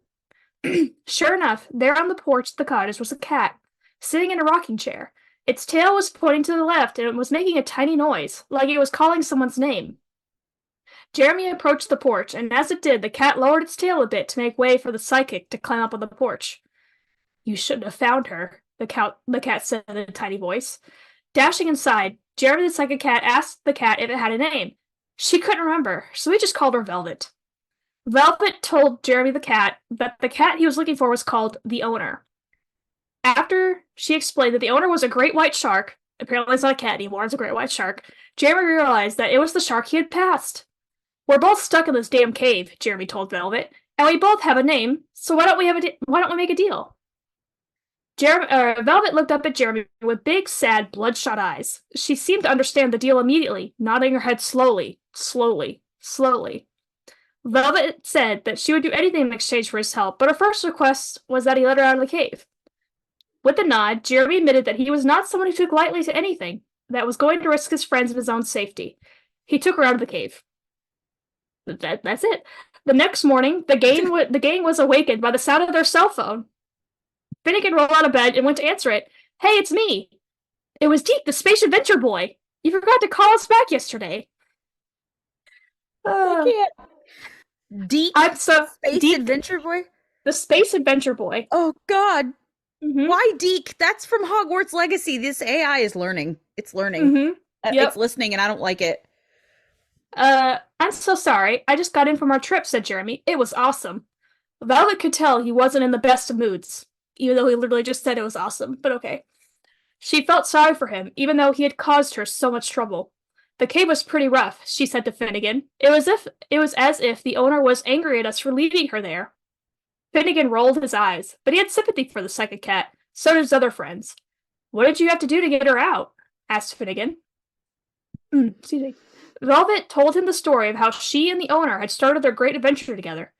Sure enough, there on the porch of the cottage was a cat, sitting in a rocking chair. Its tail was pointing to the left, and it was making a tiny noise, like it was calling someone's name. Jeremy approached the porch, and as it did, the cat lowered its tail a bit to make way for the psychic to climb up on the porch. You shouldn't have found her, the cat said in a tiny voice. Dashing inside, Jeremy the psychic cat asked the cat if it had a name. She couldn't remember, so he just called her Velvet. Velvet told Jeremy the cat that the cat he was looking for was called the Owner. After she explained that the owner was a great white shark, apparently it's not a cat anymore, it's a great white shark, Jeremy realized that it was the shark he had passed. We're both stuck in this damn cave, Jeremy told Velvet, and we both have a name, so why don't we make a deal? Velvet looked up at Jeremy with big, sad, bloodshot eyes. She seemed to understand the deal immediately, nodding her head slowly. Velvet said that she would do anything in exchange for his help, but her first request was that he let her out of the cave. With a nod, Jeremy admitted that he was not someone who took lightly to anything that was going to risk his friends and his own safety. He took her out of the cave. That's it. The next morning, the gang was awakened by the sound of their cell phone. Finnegan rolled out of bed and went to answer it. Hey, it's me. It was Deke, the space adventure boy. You forgot to call us back yesterday. I can't. Deke, Space Adventure Boy? The Space Adventure Boy. Oh, God. Mm-hmm. Why Deke? That's from Hogwarts Legacy. This AI is learning. It's learning. Mm-hmm. Yep. It's listening, and I don't like it. I'm so sorry. I just got in from our trip, said Jeremy. It was awesome. Velvet could tell he wasn't in the best of moods, even though he literally just said it was awesome, but okay. She felt sorry for him, even though he had caused her so much trouble. The cave was pretty rough, she said to Finnegan. It was as if the owner was angry at us for leaving her there. Finnegan rolled his eyes, but he had sympathy for the psychic cat. So did his other friends. What did you have to do to get her out? Asked Finnegan. Excuse me. Velvet told him the story of how she and the owner had started their great adventure together.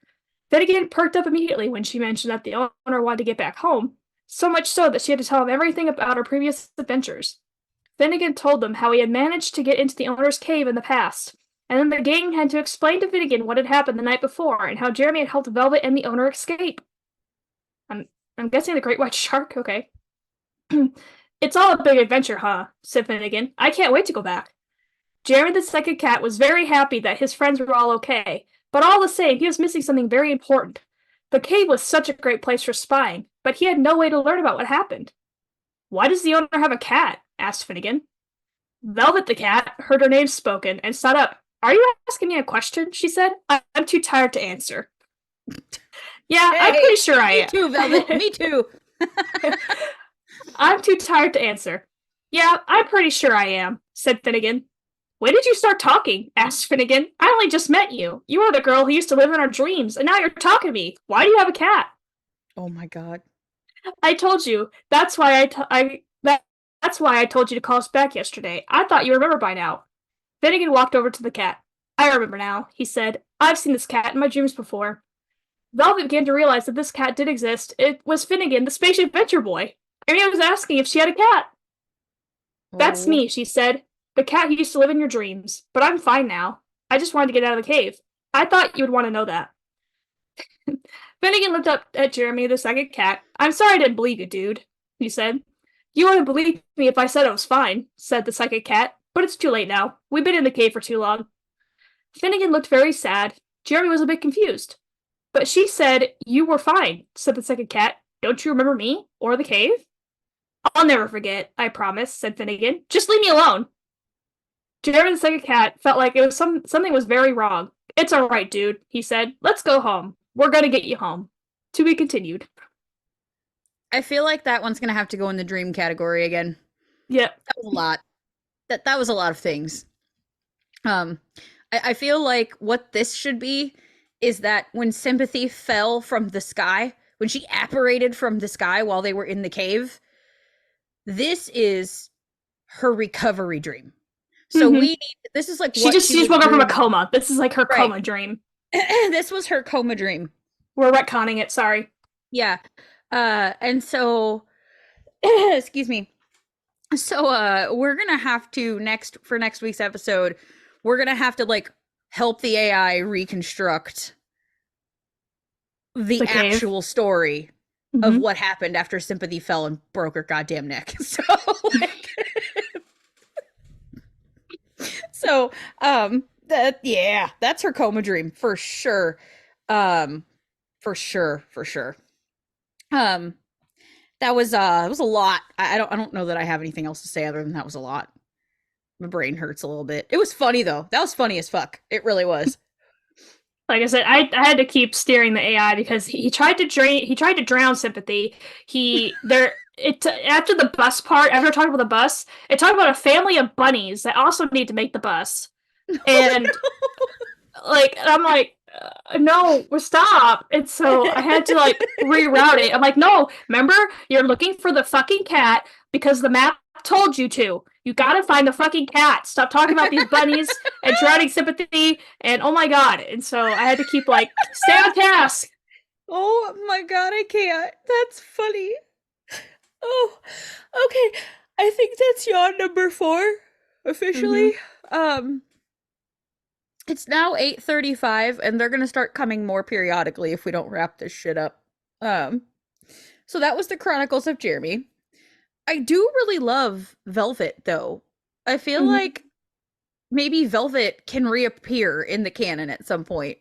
Finnegan perked up immediately when she mentioned that the owner wanted to get back home, so much so that she had to tell him everything about her previous adventures. Finnegan told them how he had managed to get into the owner's cave in the past, and then the gang had to explain to Finnegan what had happened the night before and how Jeremy had helped Velvet and the owner escape. I'm guessing the great white shark, okay. It's all a big adventure, huh? Said Finnegan. I can't wait to go back. Jeremy the second cat was very happy that his friends were all okay, but all the same, he was missing something very important. The cave was such a great place for spying, but he had no way to learn about what happened. Why does the owner have a cat? Asked Finnegan. Velvet the cat heard her name spoken and sat up. Are you asking me a question? She said. I'm too tired to answer. Yeah, hey, I'm pretty sure I am. Me too, Velvet. Me too. I'm too tired to answer. Yeah, I'm pretty sure I am, said Finnegan. When did you start talking? Asked Finnegan. I only just met you. You are the girl who used to live in our dreams, and now you're talking to me. Why do you have a cat? Oh my god. I told you. That's why I told you to call us back yesterday. I thought you remember by now. Finnegan walked over to the cat. I remember now, he said. I've seen this cat in my dreams before. Velvet began to realize that this cat did exist. It was Finnegan, the spaceship adventure boy. Amy was asking if she had a cat. That's Oh. me, she said. The cat who used to live in your dreams. But I'm fine now. I just wanted to get out of the cave. I thought you would want to know that. Finnegan looked up at Jeremy, the second cat. I'm sorry I didn't believe you, dude, he said. You wouldn't believe me if I said I was fine, said the second cat. But it's too late now. We've been in the cave for too long. Finnegan looked very sad. Jeremy was a bit confused. But she said, you were fine, said the second cat. Don't you remember me? Or the cave? I'll never forget, I promise, said Finnegan. Just leave me alone. Jeremy the second cat felt like it was something was very wrong. It's all right, dude, he said. Let's go home. We're gonna get you home. To be continued. I feel like that one's gonna have to go in the dream category again. Yep. That was a lot. That was a lot of things. Um, I feel like what this should be is that when sympathy fell from the sky, when she apparated from the sky while they were in the cave, this is her recovery dream. So Mhm. we need, this is like She what just she was woke up from a dreaming. coma. This is like her Right. coma dream. This was her coma dream. We're retconning it, sorry. Yeah. And so excuse me. So we're gonna have to for next week's episode, we're gonna have to like help the AI reconstruct the The cave. actual story of Mhm. what happened after Sympathy fell and broke her goddamn neck. So like so that's her coma dream for sure. For sure, for sure. Um that was it was a lot. I don't know that I have anything else to say other than that was a lot. My brain hurts a little bit. It was funny though. That was funny as fuck. It really was. Like I said, I had to keep steering the AI because he tried to drown sympathy. After the bus part, after talking about the bus, it talked about a family of bunnies that also need to make the bus. And like I'm like no, stop. And so I had to like reroute it. I'm like, no, remember, you're looking for the fucking cat because the map told you to. You gotta find the fucking cat. Stop talking about these bunnies and drowning sympathy and oh my god. And so I had to keep like stay on task. Oh my god, I can't. That's funny. Oh, okay. I think that's yawn number 4 officially. Um it's now 8:35 and they're going to start coming more periodically if we don't wrap this shit up. Um so that was the Chronicles of Jeremy. I do really love Velvet though. I feel like maybe Velvet can reappear in the canon at some point.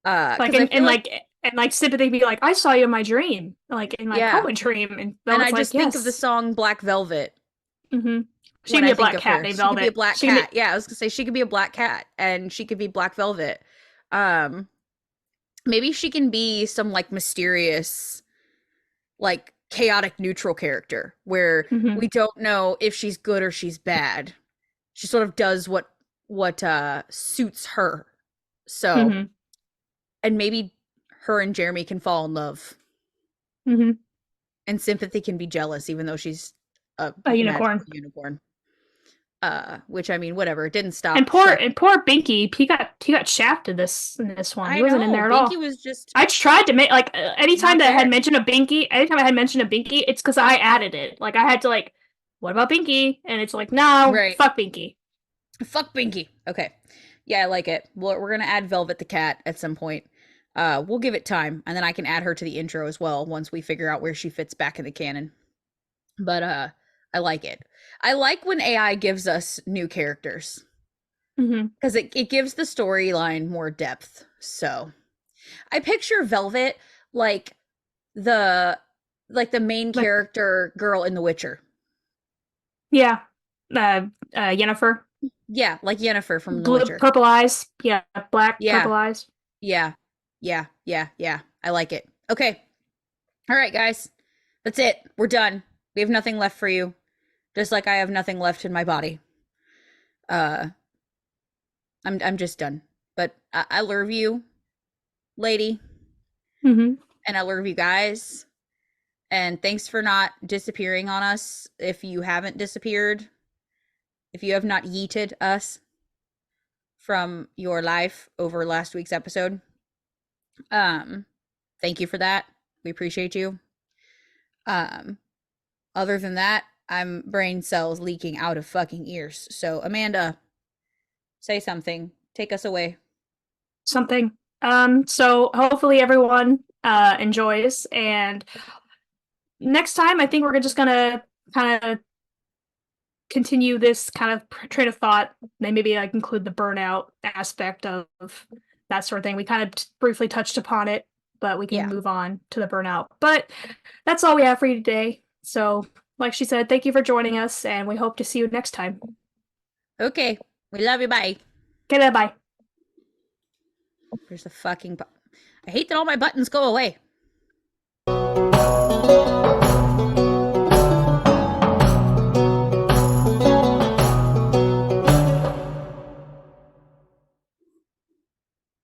Like Cuz I feel like and like sympathy be like, I saw you in my dream, like in my yeah. coma dream, and And I Velvet's just like, think of the yes. song Black Velvet Mm-hmm. She when can be I a think black of cat her. named She could be a Velvet. black She can cat. be Yeah, I was gonna say she could be a black cat and she could be Black Velvet. Um, maybe she can be some like mysterious, like chaotic neutral character where mm-hmm. we don't know if she's good or she's bad. She sort of does what suits her. So, Mm-hmm. and maybe her and Jeremy can fall in love. Mm-hmm. And Sympathy can be jealous even though she's a A magical unicorn. unicorn. Which I mean, whatever. It didn't stop Shrek. And poor Binky, he got shafted in this one. I He wasn't in know. there at Binky all. was just I tried to make like anytime not that I had there. mentioned a Binky, anytime I had mentioned a Binky, it's because I added it. Like I had to like, what about Binky? And it's like, no, Right. fuck Binky. Fuck Binky. Okay. Yeah, I like it. We're gonna add Velvet the cat at some point. We'll give it time, and then I can add her to the intro as well once we figure out where she fits back in the canon. But I like it. I like when AI gives us new characters Mm-hmm. because it gives the storyline more depth. So I picture Velvet like the the main Like character girl in The Witcher. yeah, Yennefer, Yeah, like Yennefer from The blue, Witcher. purple eyes. Yeah, black, Yeah, purple eyes. yeah, yeah. I like it. Okay. All right, guys. That's it. We're done. We have nothing left for you. Just like I have nothing left in my body. Uh I'm just done. But I love you, lady, Mm-hmm. and I love you guys. And thanks for not disappearing on us if you haven't disappeared. If you have not yeeted us from your life over last week's episode. Um thank you for that. We appreciate you. Um Other than that, I'm brain cells leaking out of fucking ears. So Amanda, say something. Take us away. Something. So hopefully everyone enjoys, and next time I think we're just gonna kind of continue this kind of train of thought. Maybe like include the burnout aspect of that sort of thing. We kind of briefly touched upon it, but we can Yeah. move on to the burnout. But that's all we have for you today. So, like she said, thank you for joining us, and we hope to see you next time. Okay. We love you. Bye. Okay, bye. There's the fucking I hate that all my buttons go away. Okay.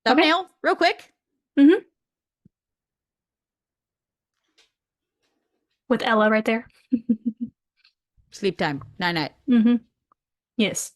Thumbnail, real quick. Mm-hmm. With Ella right there. Sleep time. Night night. Mm-hmm. Yes.